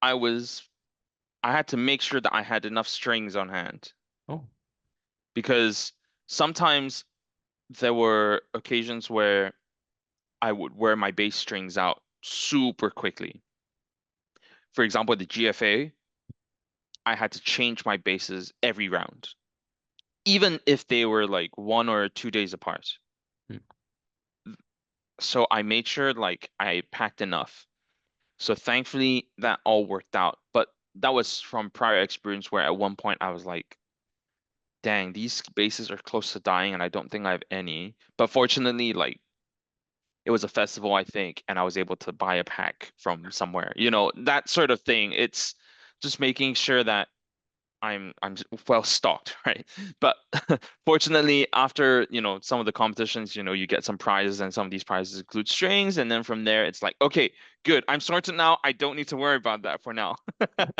I had to make sure that I had enough strings on hand oh, because sometimes there were occasions where I would wear my bass strings out super quickly. For example, the GFA, I had to change my basses every round, even if they were like 1 or 2 days apart. hmm, So I made sure like I packed enough. So thankfully that all worked out. But that was from prior experience where at one point I was like, dang, these basses are close to dying and I don't think I have any. But fortunately, like it was a festival, I think, and I was able to buy a pack from somewhere. That sort of thing. It's just making sure that I'm well stocked, right? But fortunately, after some of the competitions, you get some prizes, and some of these prizes include strings, and then from there, it's like, okay, good, I'm sorted now. I don't need to worry about that for now.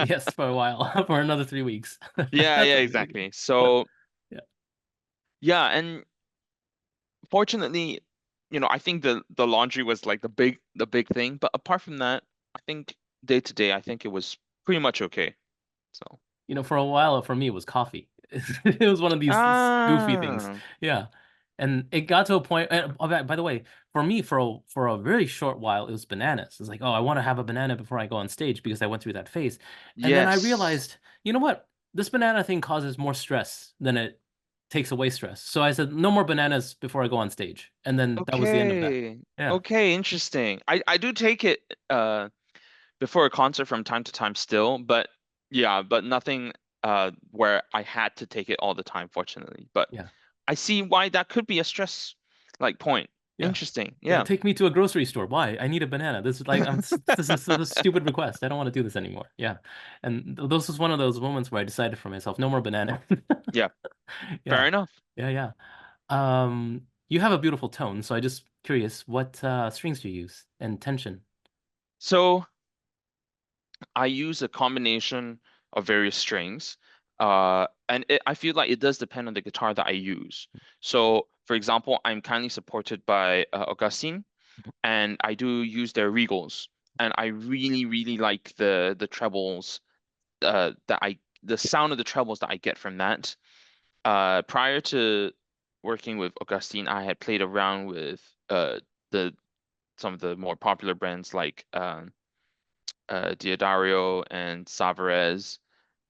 yes, for a while, for another 3 weeks. Yeah, That's yeah, okay. exactly. But So yeah, yeah, and fortunately, I think the laundry was like the big thing. But apart from that, I think day to day, I think it was pretty much okay. So for a while, for me, it was coffee. It was one of these goofy things. Ah, Yeah. And it got to a point, and oh, by the way, for me, for a very short while, it was bananas. It's like, oh, I want to have a banana before I go on stage because I went through that phase. And then I yes. realized, you know what? This banana thing causes more stress than it takes away stress. So I said, no more bananas before I go on stage. And then that was the end of that. Okay. Yeah. Okay, interesting. I do take it before a concert from time to time still, but yeah, but nothing where I had to take it all the time, fortunately. But Yeah. I see why that could be a stress like point. Yeah. Interesting. Yeah, Yeah. take me to a grocery store. Why? I need a banana. This is like this is a stupid request. I don't want to do this anymore. Yeah. And this was one of those moments where I decided for myself, no more banana. Yeah. Fair Yeah. enough. Yeah, yeah. You have a beautiful tone, so I just curious, what strings do you use and tension? So I use a combination of various strings. I feel like it does depend on the guitar that I use. So, for example, I'm kindly supported by Augustine, and I do use their Regals, and I really, really like the trebles the sound of the trebles that I get from that. Prior to working with Augustine, I had played around with the some of the more popular brands like Diodario and Savarez,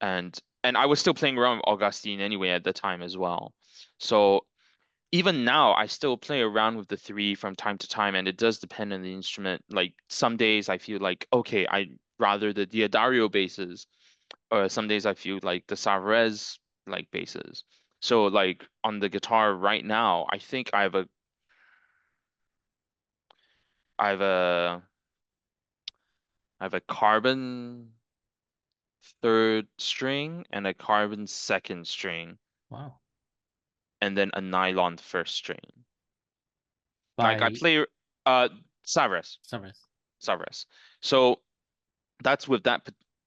and I was still playing around with Augustine anyway at the time as well. So even now, I still play around with the three from time to time, and it does depend on the instrument. Like some days I feel like, okay, I rather the Diodario basses, or some days I feel like the Savarez like basses. So like on the guitar right now, I think I have a I have a carbon third string and a carbon second string, Wow. and then a nylon first string. Like I By play Savarez, Summers. Savarez. So that's with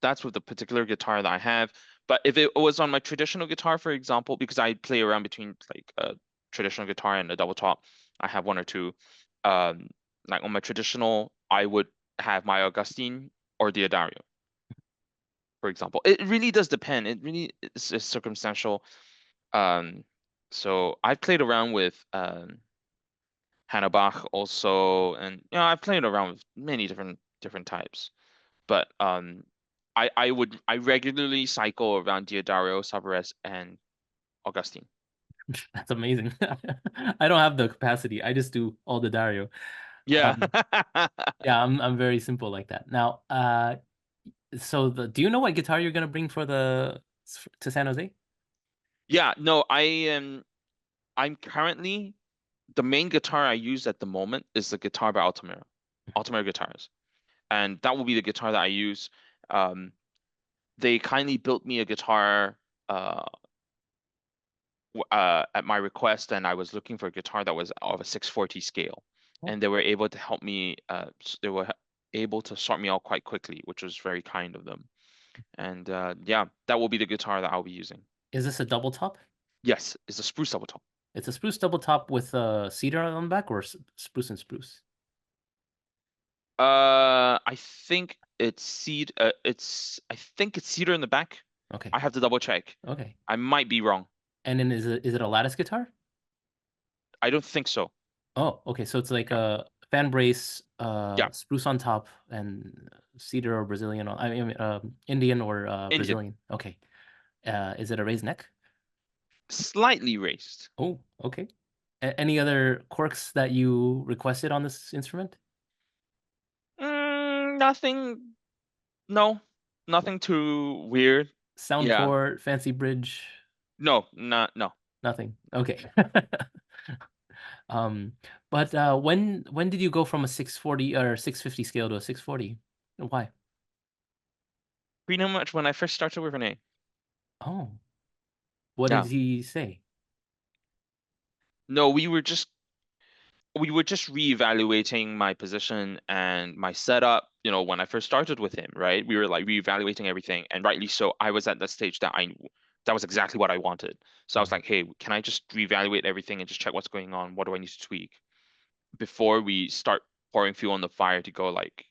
that's with the particular guitar that I have. But if it was on my traditional guitar, for example, because I play around between like a traditional guitar and a double top, I have one or two. Um, like on my traditional, I would have my Augustine or Diodario, for example. It really does depend. It really is circumstantial. Um, so I've played around with Hannah Bach also, and I've played around with many different types. But I regularly cycle around Diodario, Sabares, and Augustine. That's amazing. I don't have the capacity. I just do all the Dario. Yeah. Um, yeah, I'm very simple like that. Now, so do you know what guitar you're gonna bring for the to San Jose? Yeah, no, I'm currently the main guitar I use at the moment is the guitar by Altamira Guitars. And that will be the guitar that I use. Um, they kindly built me a guitar uh at my request, and I was looking for a guitar that was of a 640 scale, Oh, and they were able to help me. They were able to sort me out quite quickly, which was very kind of them. And yeah, that will be the guitar that I'll be using. is this a double top? Yes, it's a spruce double top. It's a spruce double top with a cedar on the back, or spruce and spruce? I think it's seed. I think it's cedar in the back. Okay, I have to double check. okay. I might be wrong. And then is it a lattice guitar? I don't think so. Oh, okay. So it's like Yeah, a fan brace, yeah, spruce on top, and cedar or Brazilian. I mean, Indian or Indian, Brazilian. Okay. Is it a raised neck? slightly raised. Oh, okay. Any other quirks that you requested on this instrument? Nothing. No, nothing too weird. Sound Yeah. port, fancy bridge, No, not no. nothing. Okay. Um, but when did you go from a 640 or 650 scale to a 640? Why? Pretty much when I first started with Renee. Oh, what did Yeah. he say? No, we were just reevaluating my position and my setup, when I first started with him, right? We were like reevaluating everything, and rightly so. I was at that stage that was exactly what I wanted. So I was Oh, like, hey, can I just reevaluate everything and just check what's going on? What do I need to tweak before we start pouring fuel on the fire to go like,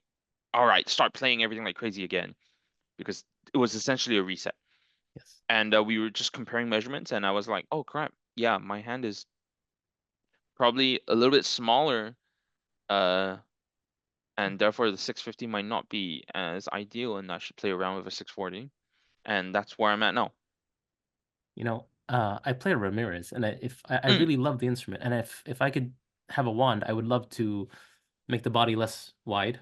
all right, start playing everything like crazy again? Because it was essentially a reset. Yes. and we were just comparing measurements, and I was like, oh crap, yeah, my hand is probably a little bit smaller, uh, and therefore the 650 might not be as ideal, and I should play around with a 640, and that's where I'm at now. I play Ramirez, and I Mm, really love the instrument, and if I could have a wand, I would love to make the body less wide,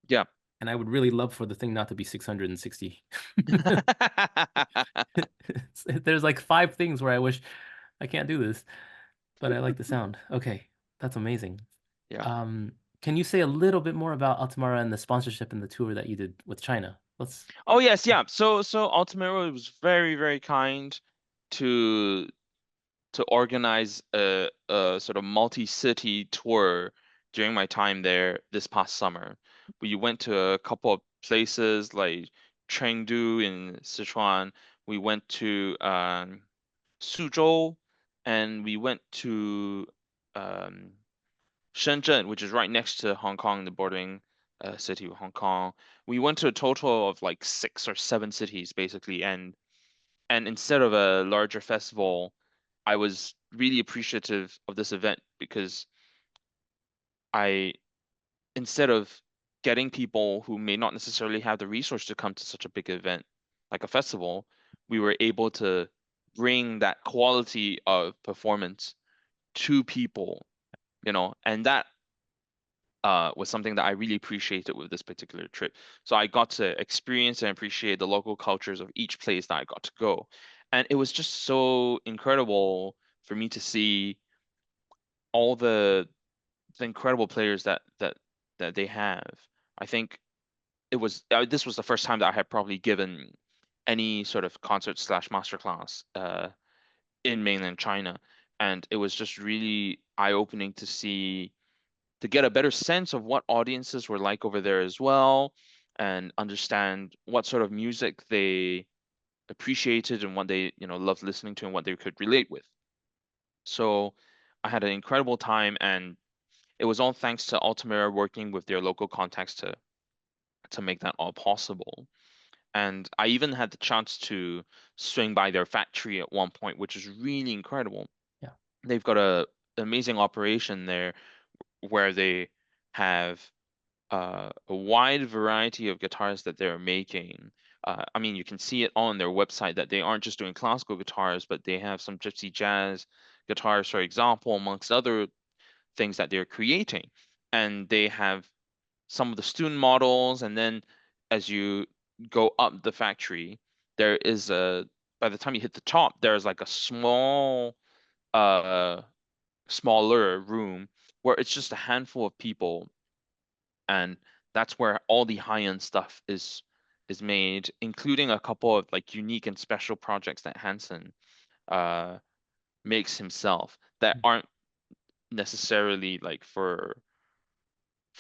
yeah. and I would really love for the thing not to be 660. There's like five things where I wish I can't do this, but I like the sound. Okay, that's amazing. Yeah. Um, can you say a little bit more about Altamara and the sponsorship and the tour that you did with China? Let's. Oh yes, yeah. So Altamira was very, very kind to organize a sort of multi-city tour during my time there this past summer. We went to a couple of places like Chengdu in Sichuan. We went to Suzhou, and we went to um, Shenzhen, which is right next to Hong Kong, the bordering city of Hong Kong. We went to a total of like 6 or 7 cities basically, and instead of a larger festival, I was really appreciative of this event because I, instead of getting people who may not necessarily have the resource to come to such a big event like a festival, we were able to bring that quality of performance to people, and that was something that I really appreciated with this particular trip. So I got to experience and appreciate the local cultures of each place that I got to go. And it was just so incredible for me to see all the incredible players that they have. I think this was the first time that I had probably given any sort of concert slash masterclass in mainland China, and it was just really eye-opening to get a better sense of what audiences were like over there as well, and understand what sort of music they appreciated and what they, loved listening to and what they could relate with. So I had an incredible time, and it was all thanks to Altamira working with their local contacts to make that all possible. And I even had the chance to swing by their factory at one point, which is really incredible. Yeah. They've got a amazing operation there where they have a wide variety of guitars that they're making. I mean, you can see it on their website that they aren't just doing classical guitars, but they have some gypsy jazz guitars, for example, amongst other things that they're creating. And they have some of the student models, and then as you go up the factory, there is by the time you hit the top, there's like a uh, smaller room where it's just a handful of people, and that's where all the high-end stuff is made, including a couple of like unique and special projects that Hansen uh makes himself that aren't necessarily like for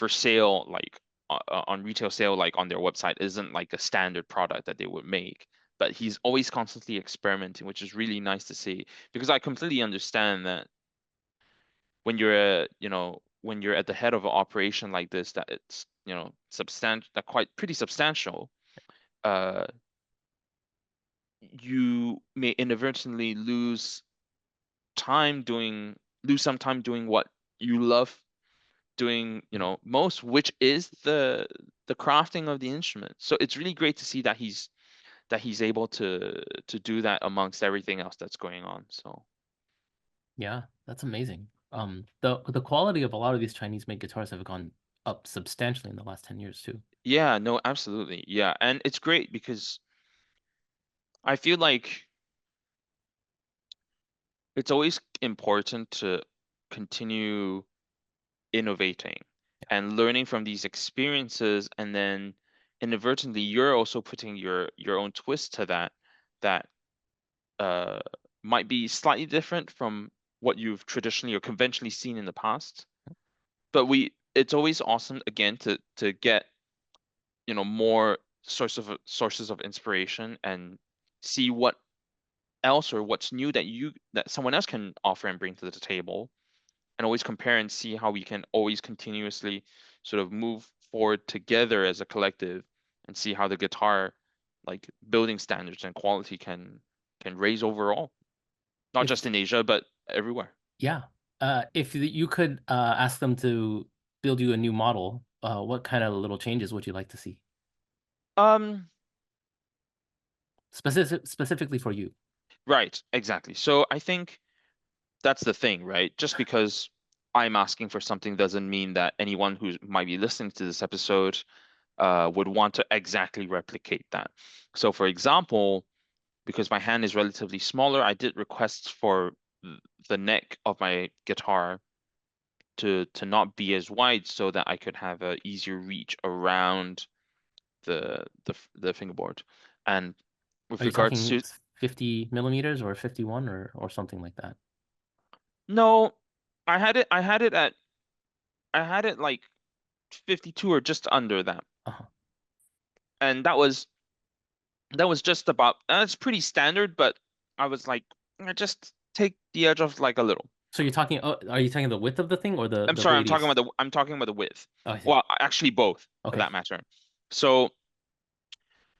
sale, like on retail sale, like on their website, isn't like a standard product that they would make. But he's always constantly experimenting, which is really nice to see, because I completely understand that when you're at the head of an operation like this, that it's, substantial, that quite pretty substantial, uh, you may inadvertently lose some time doing what you love doing, most, which is the crafting of the instrument. So it's really great to see that he's able to do that amongst everything else that's going on. So Yeah, that's amazing. The quality of a lot of these Chinese made guitars have gone up substantially in the last 10 years too. yeah, no, absolutely. Yeah. And it's great because I feel like it's always important to continue innovating and learning from these experiences, and then inadvertently you're also putting your own twist to that uh might be slightly different from what you've traditionally or conventionally seen in the past. But it's always awesome again to get, more sources of inspiration, and see what else or what's new that someone else can offer and bring to the table, and always compare and see how we can always continuously sort of move forward together as a collective, and see how the guitar like building standards and quality can raise overall, not If just in Asia, but everywhere. Yeah, if you could ask them to build you a new model, what kind of little changes would you like to see? Um, Specifically for you. right, exactly. So I think that's the thing, right? Just because I'm asking for something doesn't mean that anyone who might be listening to this episode would want to exactly replicate that. So, for example, because my hand is relatively smaller, I did requests for the neck of my guitar to not be as wide so that I could have a easier reach around the fingerboard. And with Are you regards talking to 50 millimeters or 51 or something like that? no, I had it like 52 or just under that. Uh-huh. And that was just about that's pretty standard, but I was like, just take the edge off like a little. So you're talking, oh, are you talking the width of the thing or I'm the sorry, radius? I'm talking about the width. Oh, I see. Well, actually both for Okay. that matter. So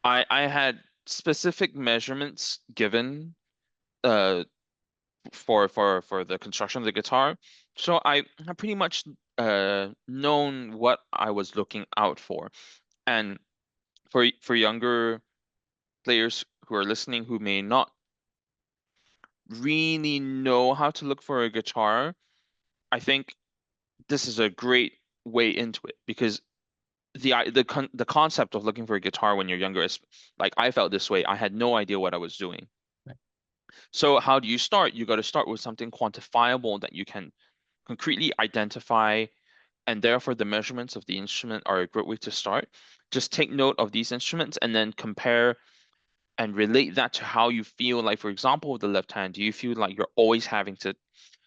I had specific measurements given uh for the construction of the guitar. So I pretty much known what I was looking out for. And for younger players who are listening who may not really know how to look for a guitar, I think this is a great way into it because the concept of looking for a guitar when you're younger is like I felt this way. I had no idea what I was doing. Right. So how do you start? You got to start with something quantifiable that you can concretely identify, and therefore the measurements of the instrument are a great way to start. Just take note of these instruments and then compare and relate that to how you feel. Like, for example, with the left hand, do you feel like you're always having to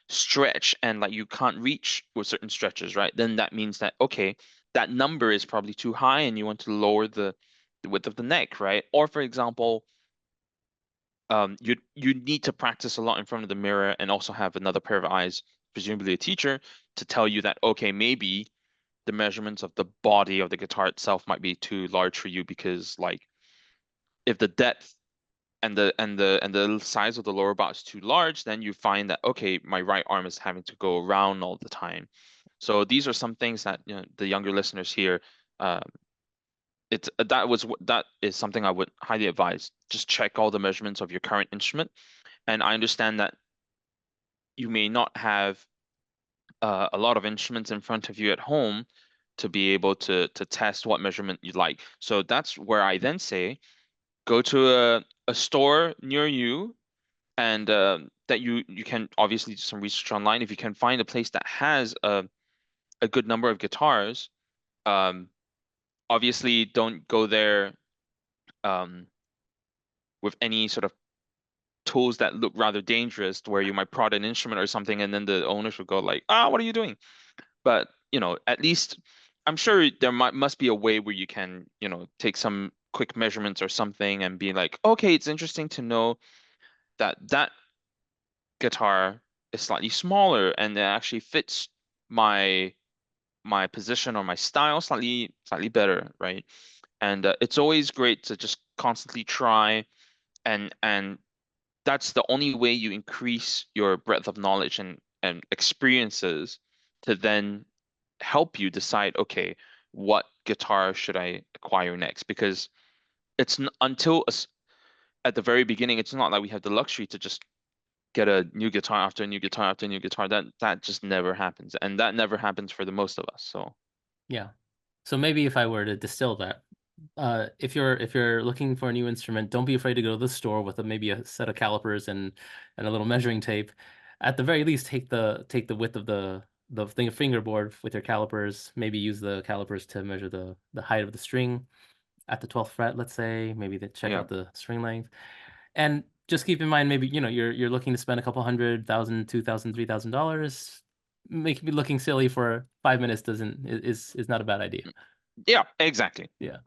stretch and like you can't reach with certain stretches, right? Then that means that, okay, that number is probably too high and you want to lower the width of the neck, right? Or, for example, you need to practice a lot in front of the mirror and also have another pair of eyes, presumably a teacher, to tell you that, okay, maybe the measurements of the body of the guitar itself might be too large for you because like if the depth and the size of the lower bout is too large, then you find that okay, my right arm is having to go around all the time. So these are some things that the younger listeners here, uh, that is something I would highly advise. Just check all the measurements of your current instrument, and I understand that you may not have a lot of instruments in front of you at home to be able to test what measurement you like. So that's where I then say go to a store near you and that you can obviously do some research online. If you can find a place that has a good number of guitars, um, obviously don't go there um, with any sort of tools that look rather dangerous, where you might prod an instrument or something, and then the owners would go like, "Ah, what are you doing?" But at least I'm sure there must be a way where you can take some quick measurements or something and be like, "Okay, it's interesting to know that guitar is slightly smaller and it actually fits my my position or my style slightly better, right?" And it's always great to just constantly try, and that's the only way you increase your breadth of knowledge and experiences to then help you decide, okay, what guitar should I acquire next? Because it's until at the very beginning, it's not like we have the luxury to just get a new guitar after a new guitar after a new guitar. That just never happens, and that never happens for the most of us. So Yeah. So maybe if I were to distill that, if you're looking for a new instrument, don't be afraid to go to the store with maybe a set of calipers and a little measuring tape. At the very least, take the width of the fingerboard with your calipers. Maybe use the calipers to measure the height of the string at the 12th fret, let's say. Maybe to check yeah, out the string length. And just keep in mind, maybe you're looking to spend a couple hundred thousand, $2,000, $3,000. Make me looking silly for 5 minutes doesn't is not a bad idea. yeah, exactly. Yeah.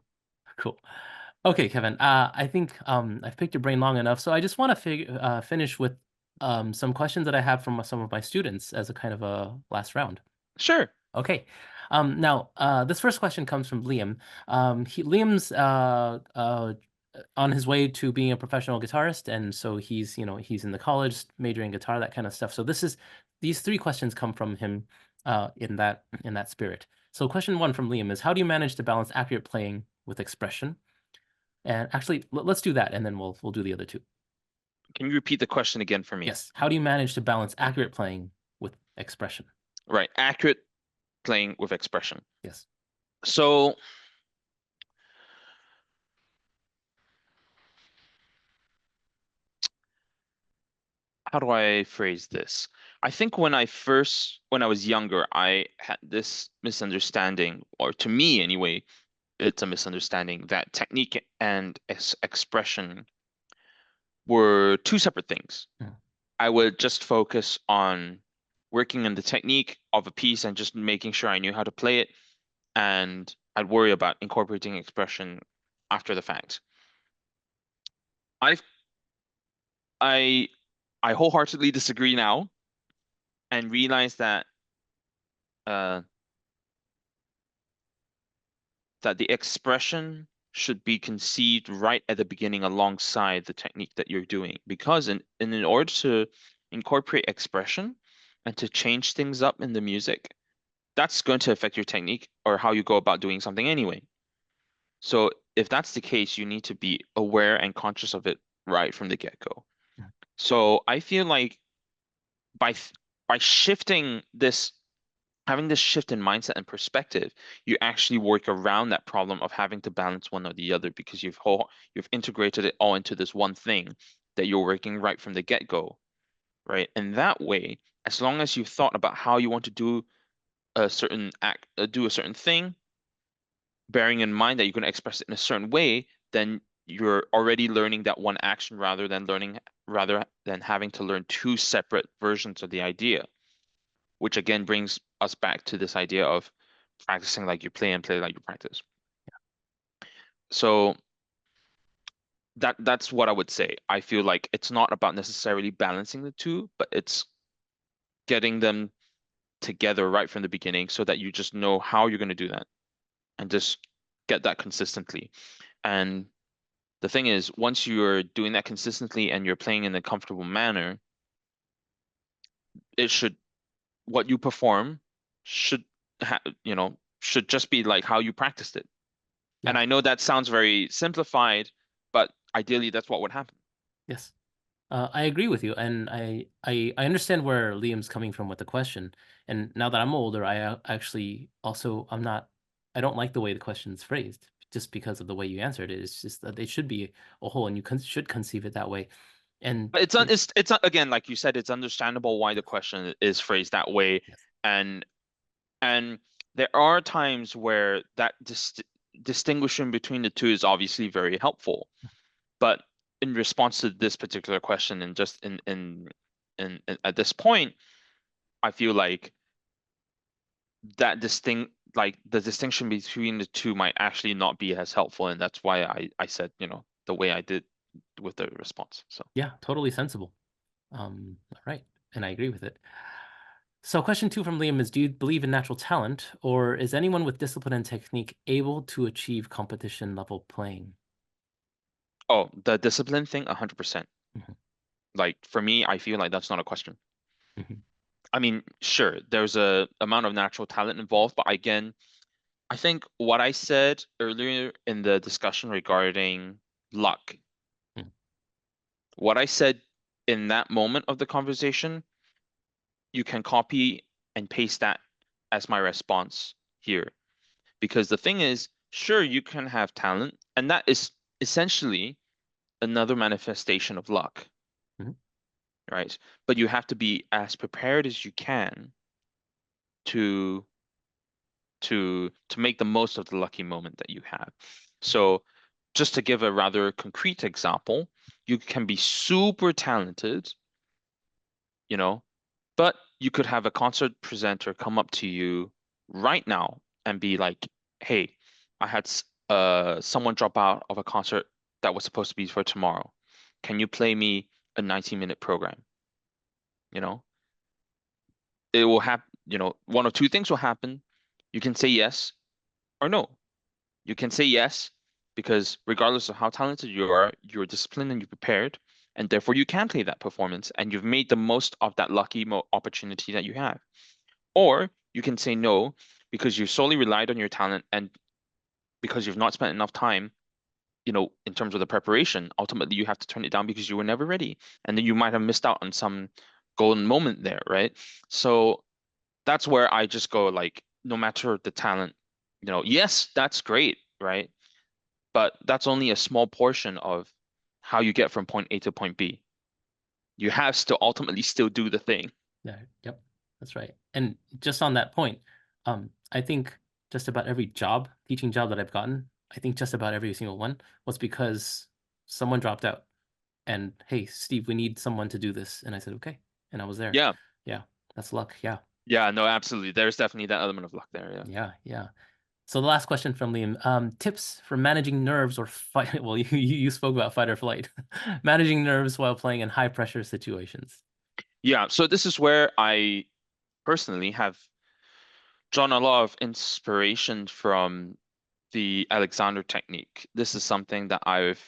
Cool. Okay, Kevin. I think I've picked your brain long enough, so I just want to finish with some questions that I have from some of my students as a kind of a last round. Sure. Okay. Now, this first question comes from Liam. Liam's on his way to being a professional guitarist, and so he's, he's in the college majoring guitar, that kind of stuff. So these three questions come from him in that spirit. So question one from Liam is, how do you manage to balance accurate playing with expression? And actually, let's do that, and then we'll do the other two. Can you repeat the question again for me? Yes. How do you manage to balance accurate playing with expression? Right, accurate playing with expression. Yes. So, how do I phrase this? I think when I was younger, I had this misunderstanding, or to me anyway, it's a misunderstanding that technique and expression were two separate things. Mm. I would just focus on working on the technique of a piece and just making sure I knew how to play it, and I'd worry about incorporating expression after the fact. I I I wholeheartedly disagree now and realize uh, that the expression should be conceived right at the beginning alongside the technique that you're doing. Because in order to incorporate expression and to change things up in the music, that's going to affect your technique or how you go about doing something anyway. So if that's the case, you need to be aware and conscious of it right from the get-go. So I feel like by by shifting this having this shift in mindset and perspective, you actually work around that problem of having to balance one or the other because you've integrated it all into this one thing that you're working right from the get-go, right? And that way, as long as you've thought about how you want to do a certain act, do a certain thing, bearing in mind that you're going to express it in a certain way, then you're already learning that one action rather than having to learn two separate versions of the idea, which again brings us back to this idea of practicing like you play and play like you practice. So that's what I would say. I feel like it's not about necessarily balancing the two, but it's getting them together right from the beginning so that you just know how you're going to do that and just get that consistently. And the thing is, once you're doing that consistently and you're playing in a comfortable manner, it should what you perform should should just be like how you practiced it. And Yeah. I know that sounds very simplified, but ideally that's what would happen. Yes. I agree with you, and I understand where Liam's coming from with the question. And now that I'm older, actually also I don't like the way the question's phrased, just because of the way you answered it. It's just that it should be a whole, and you should conceive it that way. And But it's again, like you said, it's understandable why the question is phrased that way, yes, and and there are times where that distinguishing between the two is obviously very helpful. But in response to this particular question, and just in at this point, I feel like the distinction between the two might actually not be as helpful, and that's why I said, the way I did with the response. So, yeah, totally sensible. All right, and I agree with it. So, question two from Liam is, do you believe in natural talent, or is anyone with discipline and technique able to achieve competition level playing? oh, the discipline thing, 100%. Mhm, Like for me, I feel like that's not a question. mhm, I mean, sure, there's a amount of natural talent involved, but again, I think what I said earlier in the discussion regarding luck, mhm. what I said in that moment of the conversation, you can copy and paste that as my response here. Because the thing is, sure, you can have talent, and that is essentially another manifestation of luck, Mhm. right? But you have to be as prepared as you can to to make the most of the lucky moment that you have. So just to give a rather concrete example, you can be super talented, you know, but you could have a concert presenter come up to you right now and be like, "Hey, I had someone drop out of a concert that was supposed to be for tomorrow. Can you play me a 90-minute program?" You know, it will happen, one of two things will happen. You can say yes or no. You can say yes, because regardless of how talented you are, you're disciplined and you're prepared, and therefore you can play that performance and you've made the most of that lucky mo opportunity that you have. Or you can say no because you solely relied on your talent and because you've not spent enough time, in terms of the preparation, ultimately you have to turn it down because you were never ready. And then you might have missed out on some golden moment there, right? So that's where I just go like, no matter the talent, yes, that's great, right? But that's only a small portion of how you get from point A to point B. You have to ultimately still do the thing. Yeah, yep, that's right. And just on that point, I think just about every teaching job that I've gotten, I think just about every single one was because someone dropped out and hey, Steve, we need someone to do this. And I said, okay. And I was there. Yeah. Yeah, that's luck. Yeah, Yeah, no, absolutely. There's definitely that element of luck there. Yeah. yeah, yeah. So the last question from Liam, tips for managing nerves or fight. Well, you spoke about fight or flight, managing nerves while playing in high pressure situations. Yeah. So this is where I personally have drawn a lot of inspiration from the Alexander technique. This is something that I've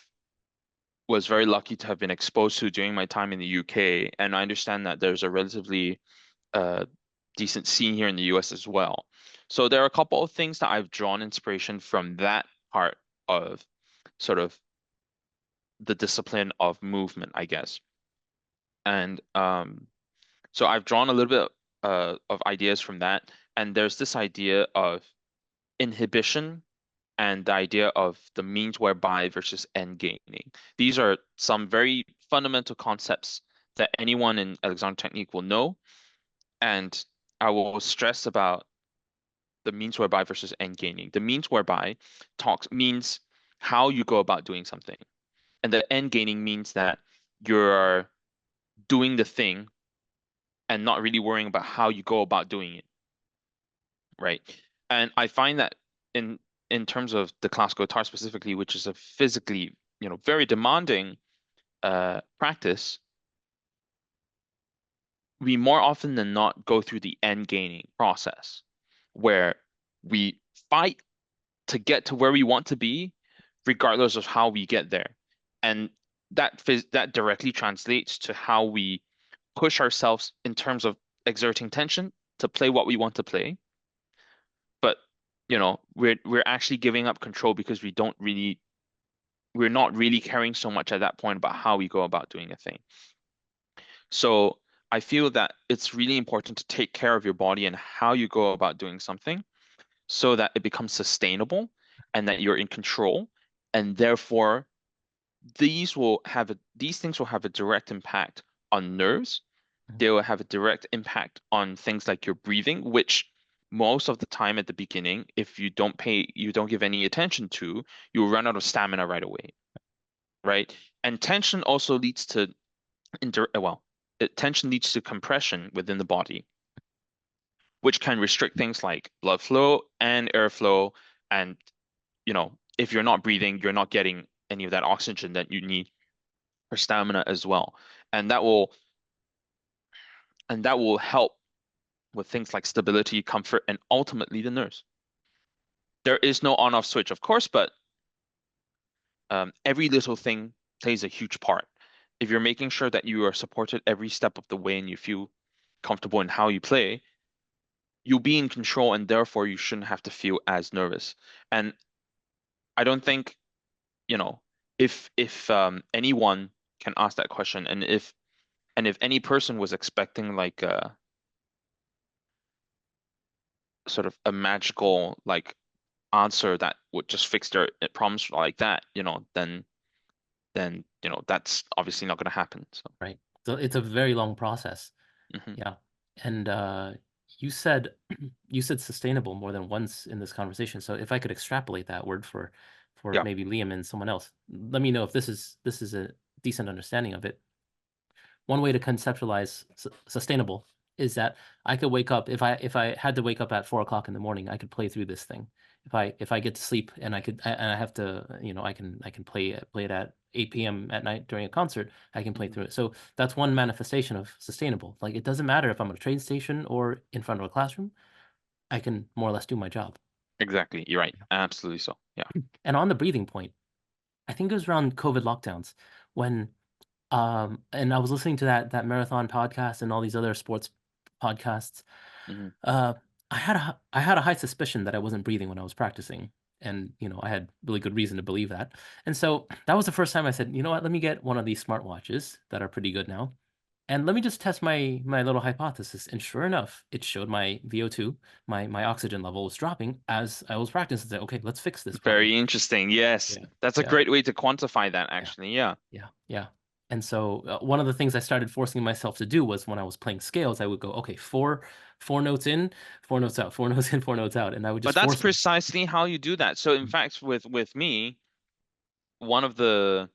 was very lucky to have been exposed to during my time in the UK, and I understand that there's a relatively uh, decent scene here in the US as well. So there are a couple of things that I've drawn inspiration from that part of sort of the discipline of movement, I guess. And so I've drawn a little bit of ideas from that, and there's this idea of inhibition and the idea of the means whereby versus end gaining. These are some very fundamental concepts that anyone in Alexander Technique will know. And I will stress about the means whereby versus end gaining. The means whereby talks means how you go about doing something. And the end gaining means that you're doing the thing and not really worrying about how you go about doing it, right? And I find that in terms of the classical guitar specifically, which is a physically, very demanding practice, we more often than not go through the end gaining process where we fight to get to where we want to be, regardless of how we get there. And that directly translates to how we push ourselves in terms of exerting tension to play what we want to play. But, we're actually giving up control because we're not really caring so much at that point about how we go about doing a thing. So I feel that it's really important to take care of your body and how you go about doing something so that it becomes sustainable and that you're in control. And therefore, these things will have a direct impact on nerves. They will have a direct impact on things like your breathing, which most of the time at the beginning, if you don't give any attention to, you'll run out of stamina right away, right? And tension also leads to tension leads to compression within the body, which can restrict things like blood flow and airflow. And, if you're not breathing, you're not getting any of that oxygen that you need for stamina as well. And that will help with things like stability, comfort, and ultimately the nerves. There is no on-off switch, of course, but every little thing plays a huge part. If you're making sure that you are supported every step of the way and you feel comfortable in how you play, you'll be in control and therefore you shouldn't have to feel as nervous. And I don't think, you know, if anyone can ask that question and if any person was expecting like a sort of a magical like answer that would just fix their problems like that, then that's obviously not going to happen. So, Right. So it's a very long process. mhm. Yeah. And you said you said sustainable more than once in this conversation. So if I could extrapolate that word for Yeah. maybe Liam and someone else, let me know if this is a decent understanding of it. One way to conceptualize sustainable is that I could wake up if I had to wake up at 4 o'clock in the morning, I could play through this thing. If I get to sleep and I have to, I can play it at 8 p.m. at night during a concert, I can play Mhm. through it. So that's one manifestation of sustainable. Like it doesn't matter if I'm at a train station or in front of a classroom, I can more or less do my job. Exactly. You're right. Absolutely so. Yeah. And on the breathing point, I think it was around COVID lockdowns when and I was listening to that marathon podcast and all these other sports podcasts. Hmm. Uh, I had a high suspicion that I wasn't breathing when I was practicing, and I had really good reason to believe that. And so that was the first time I said, you know what, let me get one of these smartwatches that are pretty good now, and let me just test my little hypothesis. And sure enough, it showed my VO2, my oxygen level was dropping as I was practicing. Said, okay, let's fix this problem. Very interesting. Yes. Yeah, That's a yeah, great way to quantify that, yeah. actually. Yeah. Yeah, yeah. And so one of the things I started forcing myself to do was when I was playing scales, I would go, okay, four notes in, four notes out, four notes in, four notes out, and I would But just that's force them. precisely how you do that. So in fact, with me, one of the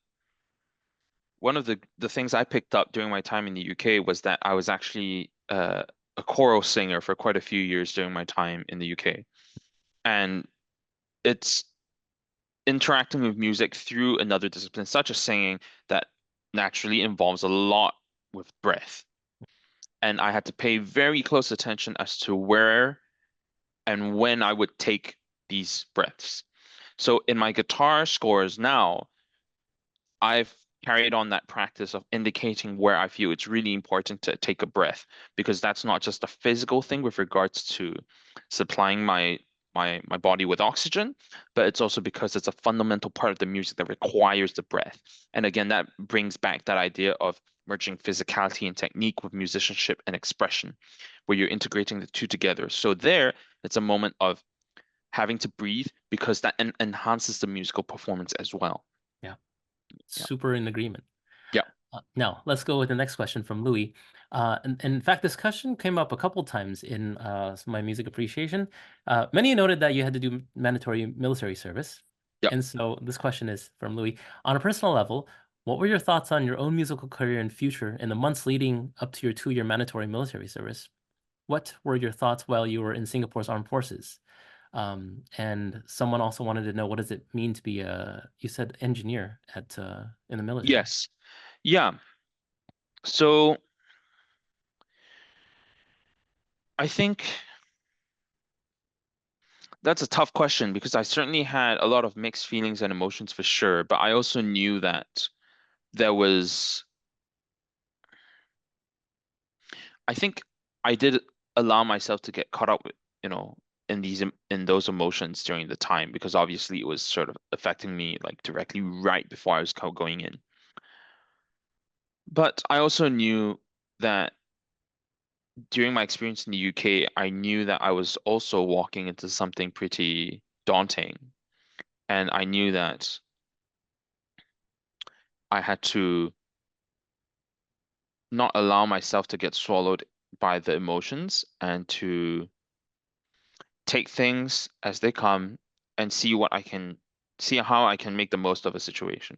things I picked up during my time in the UK was that I was actually a choral singer for quite a few years during my time in the UK. And it's interacting with music through another discipline, such as singing, that naturally involves a lot with breath. And I had to pay very close attention as to where and when I would take these breaths. So in my guitar scores now, I've carried on that practice of indicating where I feel it's really important to take a breath, because that's not just a physical thing with regards to supplying my body with oxygen, but it's also because it's a fundamental part of the music that requires the breath. And again, that brings back that idea of merging physicality and technique with musicianship and expression, where you're integrating the two together. So there, it's a moment of having to breathe because that enhances the musical performance as well. Yeah, Yeah. super in agreement. Yeah. Now, let's go with the next question from Louis. And in fact, this question came up a couple times in my music appreciation. Many noted that you had to do mandatory military service. Yeah. And so this question is from Louis. On a personal level, what were your thoughts on your own musical career and future in the months leading up to your 2-year mandatory military service? What were your thoughts while you were in Singapore's armed forces? And someone also wanted to know, what does it mean to be you said engineer at in the military? Yes. Yeah. So I think that's a tough question because I certainly had a lot of mixed feelings and emotions for sure, but I also knew that there was, I think I did allow myself to get caught up with, you know, in those emotions during the time, because obviously it was sort of affecting me like directly right before I was going in. But I also knew that during my experience in the UK, I knew that I was also walking into something pretty daunting. And I knew that I had to not allow myself to get swallowed by the emotions and to take things as they come and see how I can make the most of a situation.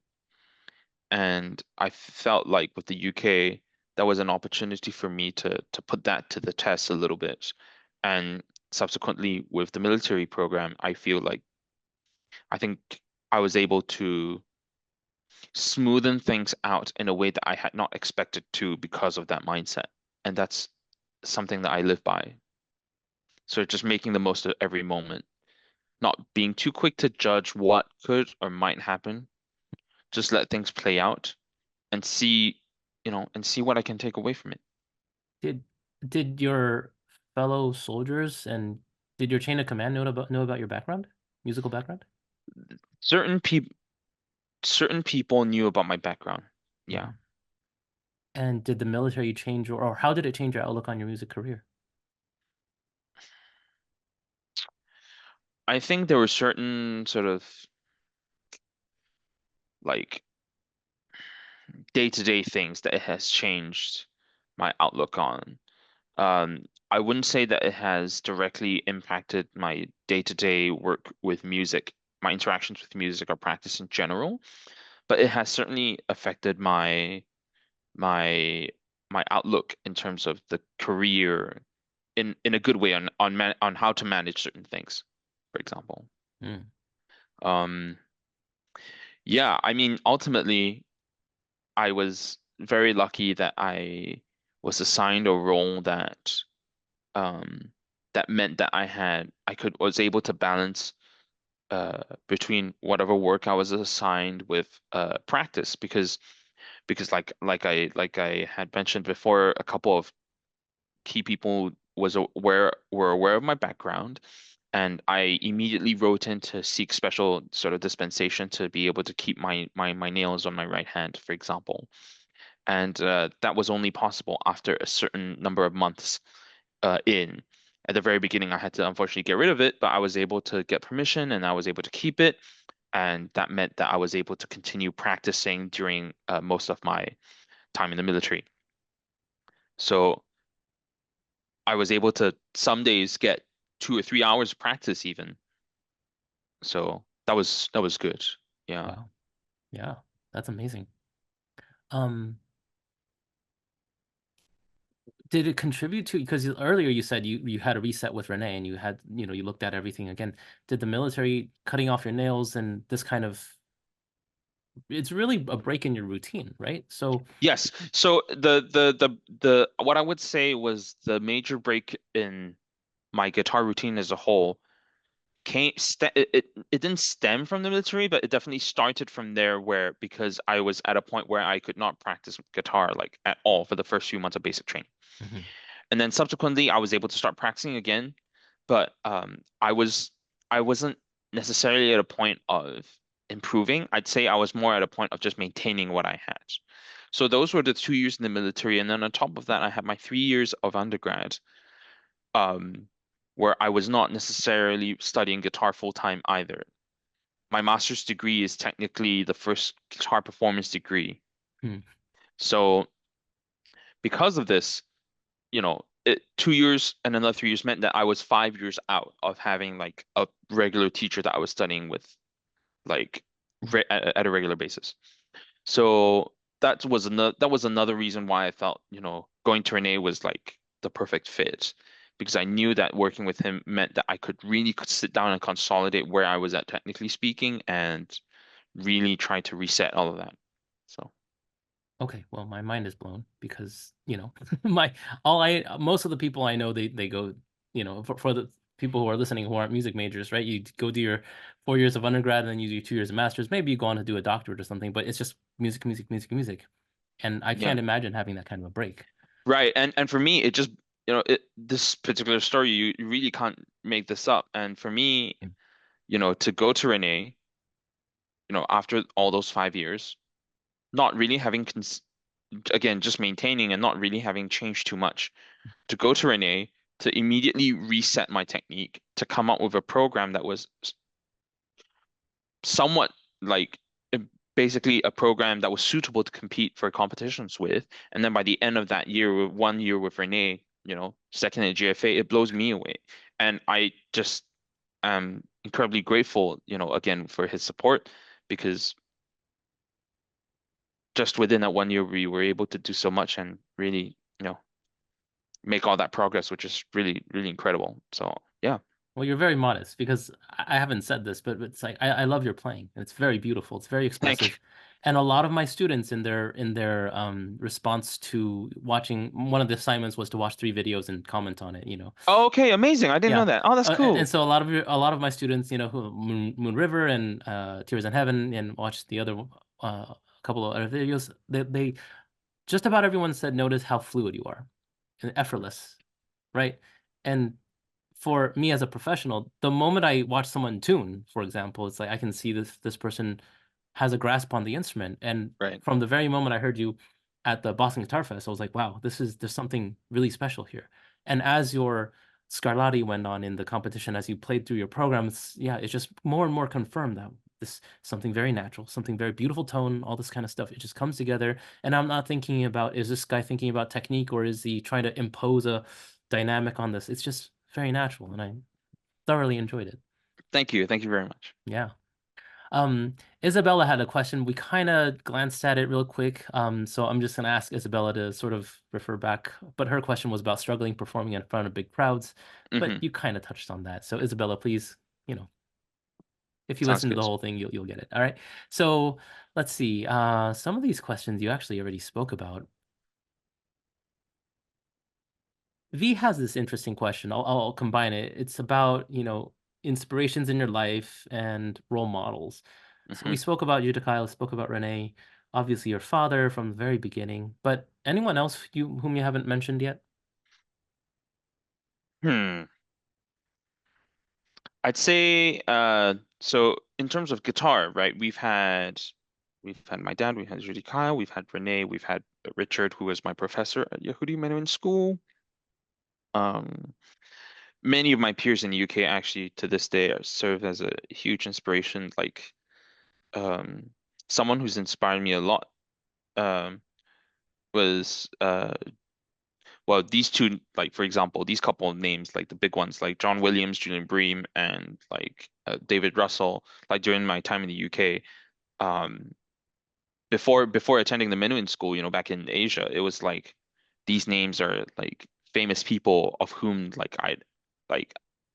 And I felt like with the UK, that was an opportunity for me to put that to the test a little bit. And subsequently with the military program, I feel like I think I was able to smoothen things out in a way that I had not expected to because of that mindset. And that's something that I live by. So just making the most of every moment, not being too quick to judge what could or might happen. Just let things play out and see what I can take away from it. Did did your fellow soldiers and did your chain of command know about your background, musical background? Certain people certain people knew about my background. Yeah. Mhm. And did the military change or how did it change your outlook on your music career? I think there were certain sort of like day-to-day things that it has changed my outlook on. I wouldn't say that it has directly impacted my day-to-day work with music, my interactions with music or practice in general, but it has certainly affected my my outlook in terms of the career in a good way on how to manage certain things, for example. Mm. Um, yeah, I mean, ultimately, I was very lucky that I was assigned a role um, that meant that I was able to balance between whatever work I was assigned with practice because like I had mentioned before, a couple of key people were aware of my background, and I immediately wrote in to seek special sort of dispensation to be able to keep my nails on my right hand, for example. And that was only possible after a certain number of months in. At the very beginning, I had to unfortunately get rid of it, but I was able to get permission and I was able to keep it. And that meant that I was able to continue practicing during most of my time in the military. So I was able to some days get 2 or 3 hours of practice even. So that was good. Yeah. Wow. Yeah, that's amazing. Um, did it contribute to, because earlier you said you had a reset with Renee and you had, you looked at everything again. Did the military cutting off your nails and this kind of, it's really a break in your routine, right? So, Yes. So the what I would say was the major break in my guitar routine as a whole it didn't stem from the military, but it definitely started from there where because I was at a point where I could not practice guitar like at all for the first few months of basic training. mhm, And then subsequently I was able to start practicing again, but I wasn't necessarily at a point of improving. I'd say I was more at a point of just maintaining what I had. So those were the 2 years in the military, and then on top of that, I had my 3 years of undergrad, um, where I was not necessarily studying guitar full time either. My master's degree is technically the first guitar performance degree. mm, So because of this, 2 years and another 3 years meant that I was 5 years out of having like a regular teacher that I was studying with, like at a regular basis. So that was another reason why I felt, going to Renee was like the perfect fit because I knew that working with him meant that I could sit down and consolidate where I was at technically speaking and really try to reset all of that. So okay, well, my mind is blown because, my all I most of the people I know they go, for the people who are listening who aren't music majors, right? You go do your 4 years of undergrad and then you do 2 years of master's. Maybe you go on to do a doctorate or something, but it's just music, music, music, music. And I yeah, can't imagine having that kind of a break. right. And for me, it just this particular story, you really can't make this up. And for me, Mm. to go to Renee, after all those 5 years, not really having again, just maintaining and not really having changed too much. To go to Renee, to immediately reset my technique, to come up with a program that was somewhat like uh, basically a program that was suitable to compete for competitions with. And then by the end of that year, with 1 year with Renee, second at GFA, it blows me away. And I just am incredibly grateful, again, for his support because just within that 1 year, we were able to do so much and really, make all that progress, which is really, really incredible. So yeah, Well, you're very modest because I haven't said this, but it's like I love your playing. It's very beautiful. It's very thank you. expressive. And a lot of my students in their response to watching one of the assignments was to watch 3 videos and comment on it, Oh, okay, amazing. I didn't know Yeah. that. Oh, that's And cool. so a lot of my students, who Moon River and Tears in Heaven and watched the other couple of other videos, they just about everyone said notice how fluid you are and effortless, right? And for me as a professional, the moment I watch someone tune, for example, it's like I can see this person has a grasp on the instrument. And Right. from the very moment I heard you at the Boston Guitar Fest, I was like, wow, there's something really special here. And as your Scarlatti went on in the competition, as you played through your programs, yeah, it's just more and more confirmed that this something very natural, something very beautiful tone, all this kind of stuff. It just comes together. And I'm not thinking about, is this guy thinking about technique or is he trying to impose a dynamic on this? It's just very natural, and I thoroughly enjoyed it. Thank you. Thank you very much. Yeah. Isabella had a question. We kind of glanced at it real quick. So I'm just gonna ask Isabella to sort of refer back. But her question was about struggling performing in front of big crowds. But Hmm. you kind of touched on that. So Isabella, please, if you Sounds listen to the good. whole thing, you'll get it. All right. So let's see. Some of these questions you actually already spoke about. V has this interesting question. I'll combine it. It's about, inspirations in your life and role models. So Hmm. we spoke about you, Kyle, spoke about Renee, obviously your father from the very beginning, but anyone else whom you haven't mentioned yet? Hmm. I'd say so in terms of guitar, right? We've had my dad, we've had Judy Kyle, we've had Renee, we've had Richard, who was my professor at Yehudi Menuhin School. Um, Many of my peers in the UK actually to this day serve as a huge inspiration. Like um, someone who's inspired me a lot um, was well, these two, like for example, these couple of names, like the big ones, like John Williams, Julian Bream, and like David Russell. Like during my time in the UK, um, before attending the Menuhin school, back in Asia, it was like these names are like famous people of whom like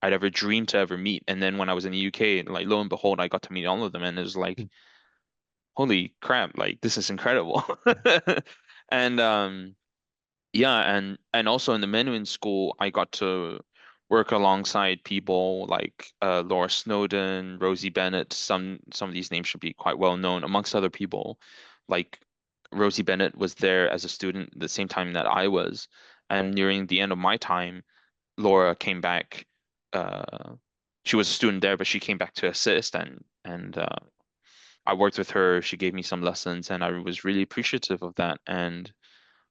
I'd ever dreamed to ever meet. And then when I was in the UK, like lo and behold, I got to meet all of them, and it was like, holy crap, like this is incredible. And yeah, and also in the Menuhin school, I got to work alongside people like Laura Snowdon, Rosie Bennett. Some of these names should be quite well known, amongst other people. Like Rosie Bennett was there as a student at the same time that I was, and nearing the end of my time, Laura came back. Uh, she was a student there, but she came back to assist, and I worked with her. She gave me some lessons, and I was really appreciative of that. And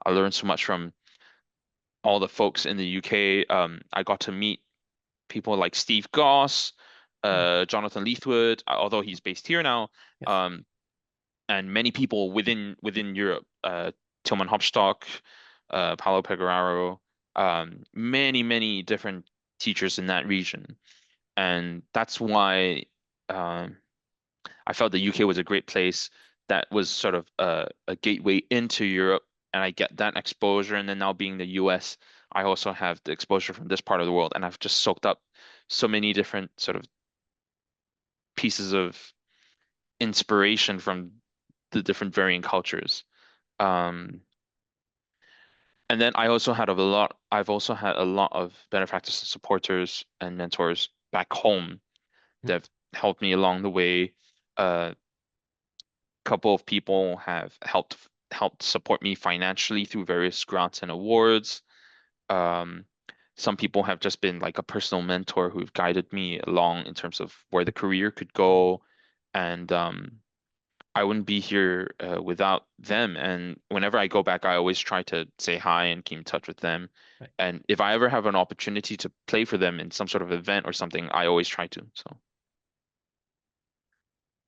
I learned so much from all the folks in the UK. I got to meet people like Steve Goss, Hmm. Jonathan Leithwood, although he's based here now, Yes. um, and many people within Europe, Tilman Hopstock, Paulo Pecoraro, many different teachers in that region, and that's why um, I felt the UK was a great place that was sort of a gateway into Europe, and I get that exposure. And then now being the US, I also have the exposure from this part of the world, and I've just soaked up so many different sort of pieces of inspiration from the different varying cultures. Um, and then I've also had a lot of benefactors and supporters and mentors back home that have helped me along the way. Uh, Couple of people have helped support me financially through various grants and awards. Um, some people have just been like a personal mentor who've guided me along in terms of where the career could go, and I wouldn't be here without them. And whenever I go back, I always try to say hi and keep in touch with them. Right. And if I ever have an opportunity to play for them in some sort of event or something, I always try to. So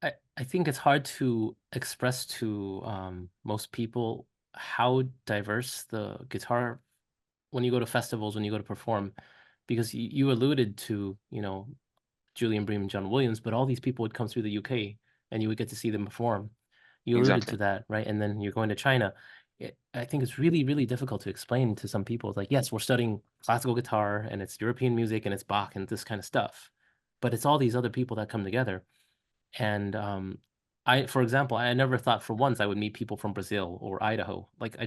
I think it's hard to express to most people how diverse the guitar when you go to festivals, when you go to perform, because you alluded to, Julian Bream and John Williams, but all these people would come through the UK and you would get to see them perform. You alluded exactly. to that, right? And then you're going to China. I think it's really, really difficult to explain to some people. It's like, yes, we're studying classical guitar and it's European music and it's Bach and this kind of stuff, but it's all these other people that come together. And for example, I never thought for once I would meet people from Brazil or Idaho. Like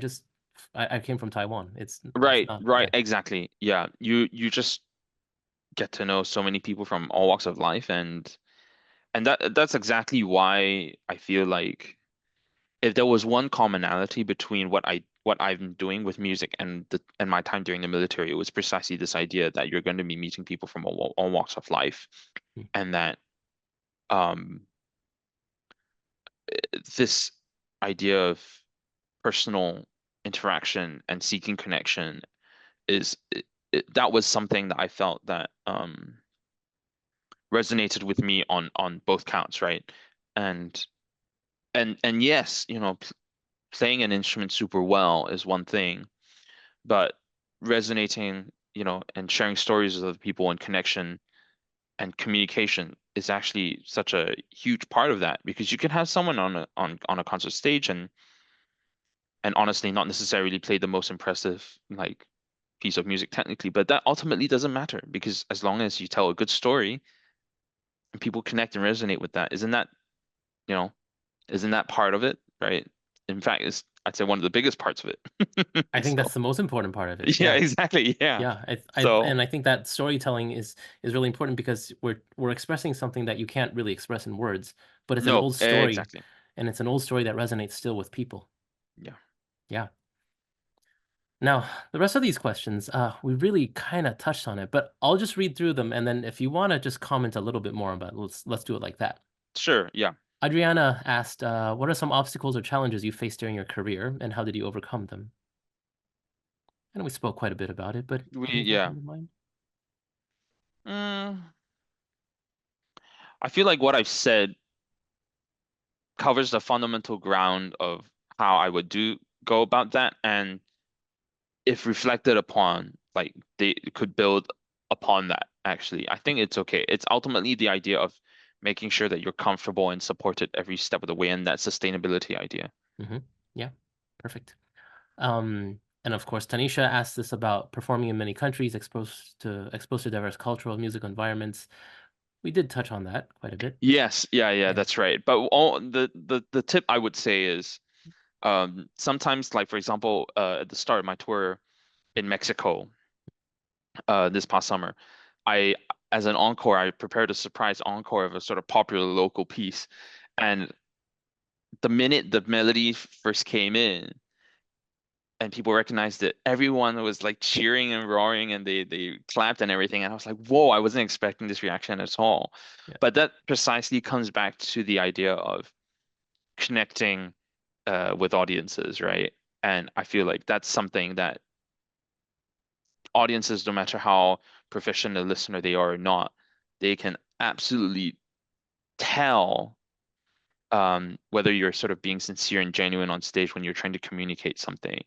I came from Taiwan. It's Right, not, right, yeah. exactly. Yeah, you just get to know so many people from all walks of life, and that's exactly why I feel like if there was one commonality between what I've been doing with music and my time during the military, it was precisely this idea that you're going to be meeting people from all walks of life, and that um this idea of personal interaction and seeking connection that was something that I felt that resonated with me on both counts, right? And and yes, playing an instrument super well is one thing, but resonating, and sharing stories with other people and connection and communication is actually such a huge part of that because you can have someone on a concert stage and honestly not necessarily play the most impressive like piece of music technically, but that ultimately doesn't matter because as long as you tell a good story and people connect and resonate with that, you know, isn't that part of it, right? in fact, is I'd say one of the biggest parts of it. I think So that's the most important part of it. yeah, Yeah. exactly. Yeah. Yeah, So and I think that storytelling is really important because we're expressing something that you can't really express in words, but it's an no, old story, exactly. and it's an old story that resonates still with people. Yeah. Yeah. Now, the rest of these questions, we really kind of touched on it, but I'll just read through them, and then if you want to just comment a little bit more about it, let's do it like that. Sure. Yeah. Adriana asked, "What are some obstacles or challenges you faced during your career, and how did you overcome them?" I know we spoke quite a bit about it, but anything Yeah. come to mind? Mm, I feel like what I've said covers the fundamental ground of how I would do go about that, and if reflected upon, like they could build upon that, actually. I think it's okay. It's ultimately the idea of making sure that you're comfortable and supported every step of the way, and that sustainability idea. Hmm. Yeah, perfect. And of course, Tanisha asked us about performing in many countries, exposed to diverse cultural musical environments. We did touch on that quite a bit. Yes, yeah, Yeah. that's right. But all the tip I would say is sometimes, like for example, at the start of my tour in Mexico, this past summer, I as an encore, I prepared a surprise encore of a sort of popular local piece. And the minute the melody first came in and people recognized it, everyone was like cheering and roaring and they clapped and everything. And I was like, whoa, I wasn't expecting this reaction at all. Yeah. But that precisely comes back to the idea of connecting with audiences, right? And I feel like that's something that audiences, no matter how proficient a listener they are or not, they can absolutely tell whether you're sort of being sincere and genuine on stage when you're trying to communicate something.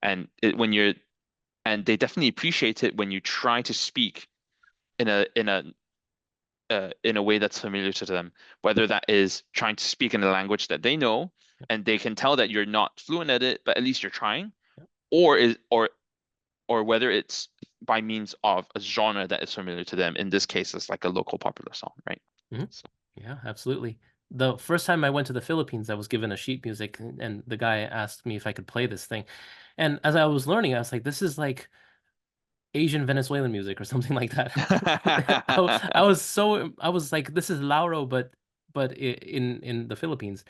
And when you're, and they definitely appreciate it when you try to speak in a way that's familiar to them, whether that is trying to speak in a language that they know and they can tell that you're not fluent at it, but at least you're trying, Yeah. or is or whether it's by means of a genre that is familiar to them. In this case, it's like a local popular song, right? Hmm. So. Yeah, absolutely. The first time I went to the Philippines, I was given a sheet music, and the guy asked me if I could play this thing. And as I was learning, I was like, this is like Asian Venezuelan music or something like that. I was like, this is Lauro, but in the Philippines.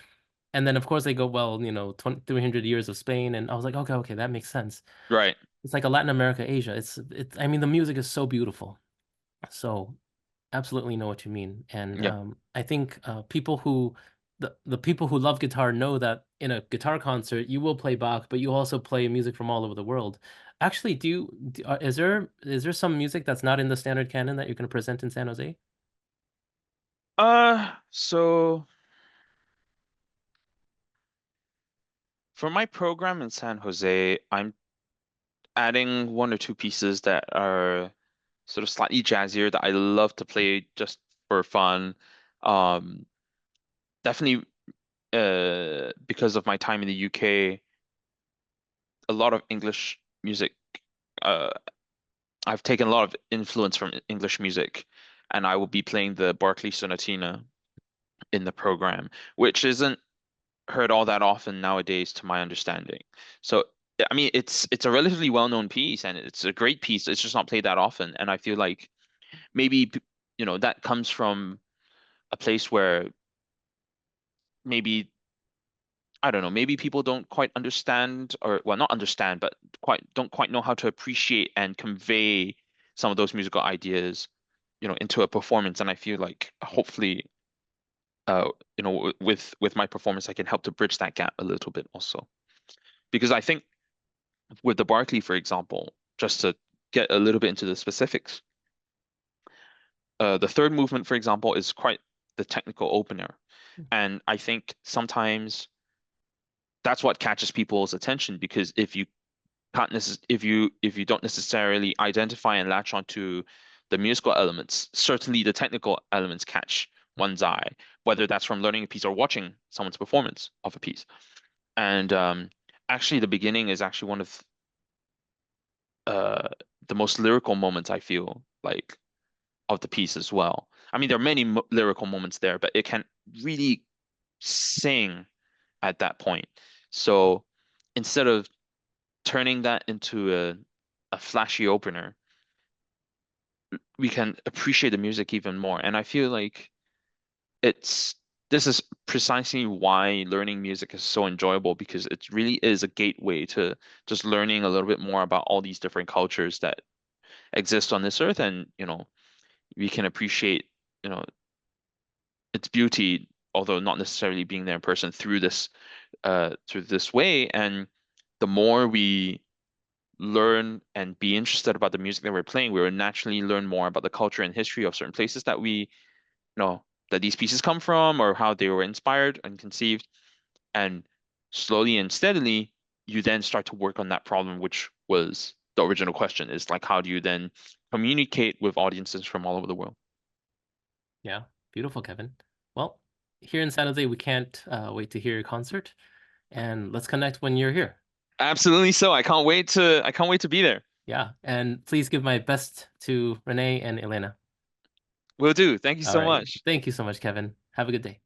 And then of course they go, well, 300 years of Spain, and I was like, okay, okay, that makes sense. Right. It's like a Latin America, Asia. I mean, the music is so beautiful. So absolutely know what you mean. And Yeah. I think the people who love guitar know that in a guitar concert you will play Bach, but you also play music from all over the world. Actually, is there some music that's not in the standard canon that you're going to present in San Jose? So for my program in San Jose, I'm adding one or two pieces that are sort of slightly jazzier that I love to play just for fun. Um, Definitely because of my time in the UK, a lot of English music, uh, I've taken a lot of influence from English music, and I will be playing the Barclay Sonatina in the program, which isn't heard all that often nowadays, to my understanding. So, I mean, it's a relatively well-known piece, and it's a great piece. It's just not played that often, and I feel like maybe that comes from a place where maybe I don't know, maybe people don't quite understand, or well, not understand, but quite don't quite know how to appreciate and convey some of those musical ideas, into a performance. And I feel like hopefully, with my performance, I can help to bridge that gap a little bit also. Because I think with the Barclay, for example, just to get a little bit into the specifics, the third movement, for example, is quite the technical opener. And I think sometimes that's what catches people's attention because if you don't necessarily identify and latch onto the musical elements, certainly the technical elements catch one's eye, whether that's from learning a piece or watching someone's performance of a piece. And actually, the beginning is actually one of uh, the most lyrical moments I feel like of the piece as well. I mean, there are many lyrical moments there, but it can really sing at that point. So instead of turning that into a flashy opener, we can appreciate the music even more. And I feel like it's this is precisely why learning music is so enjoyable because it really is a gateway to just learning a little bit more about all these different cultures that exist on this earth. And, we can appreciate, you know, its beauty, although not necessarily being there in person through this way. And the more we learn and be interested about the music that we're playing, we will naturally learn more about the culture and history of certain places that that these pieces come from or how they were inspired and conceived. And slowly and steadily, you then start to work on that problem, which was the original question, is like, how do you then communicate with audiences from all over the world? Yeah, beautiful, Kevin. Well, here in San Jose, we can't wait to hear your concert, and let's connect when you're here. Absolutely so. I can't wait to be there. Yeah, and please give my best to Renee and Elena. Will do. Thank you All so right. much. Thank you so much, Kevin. Have a good day.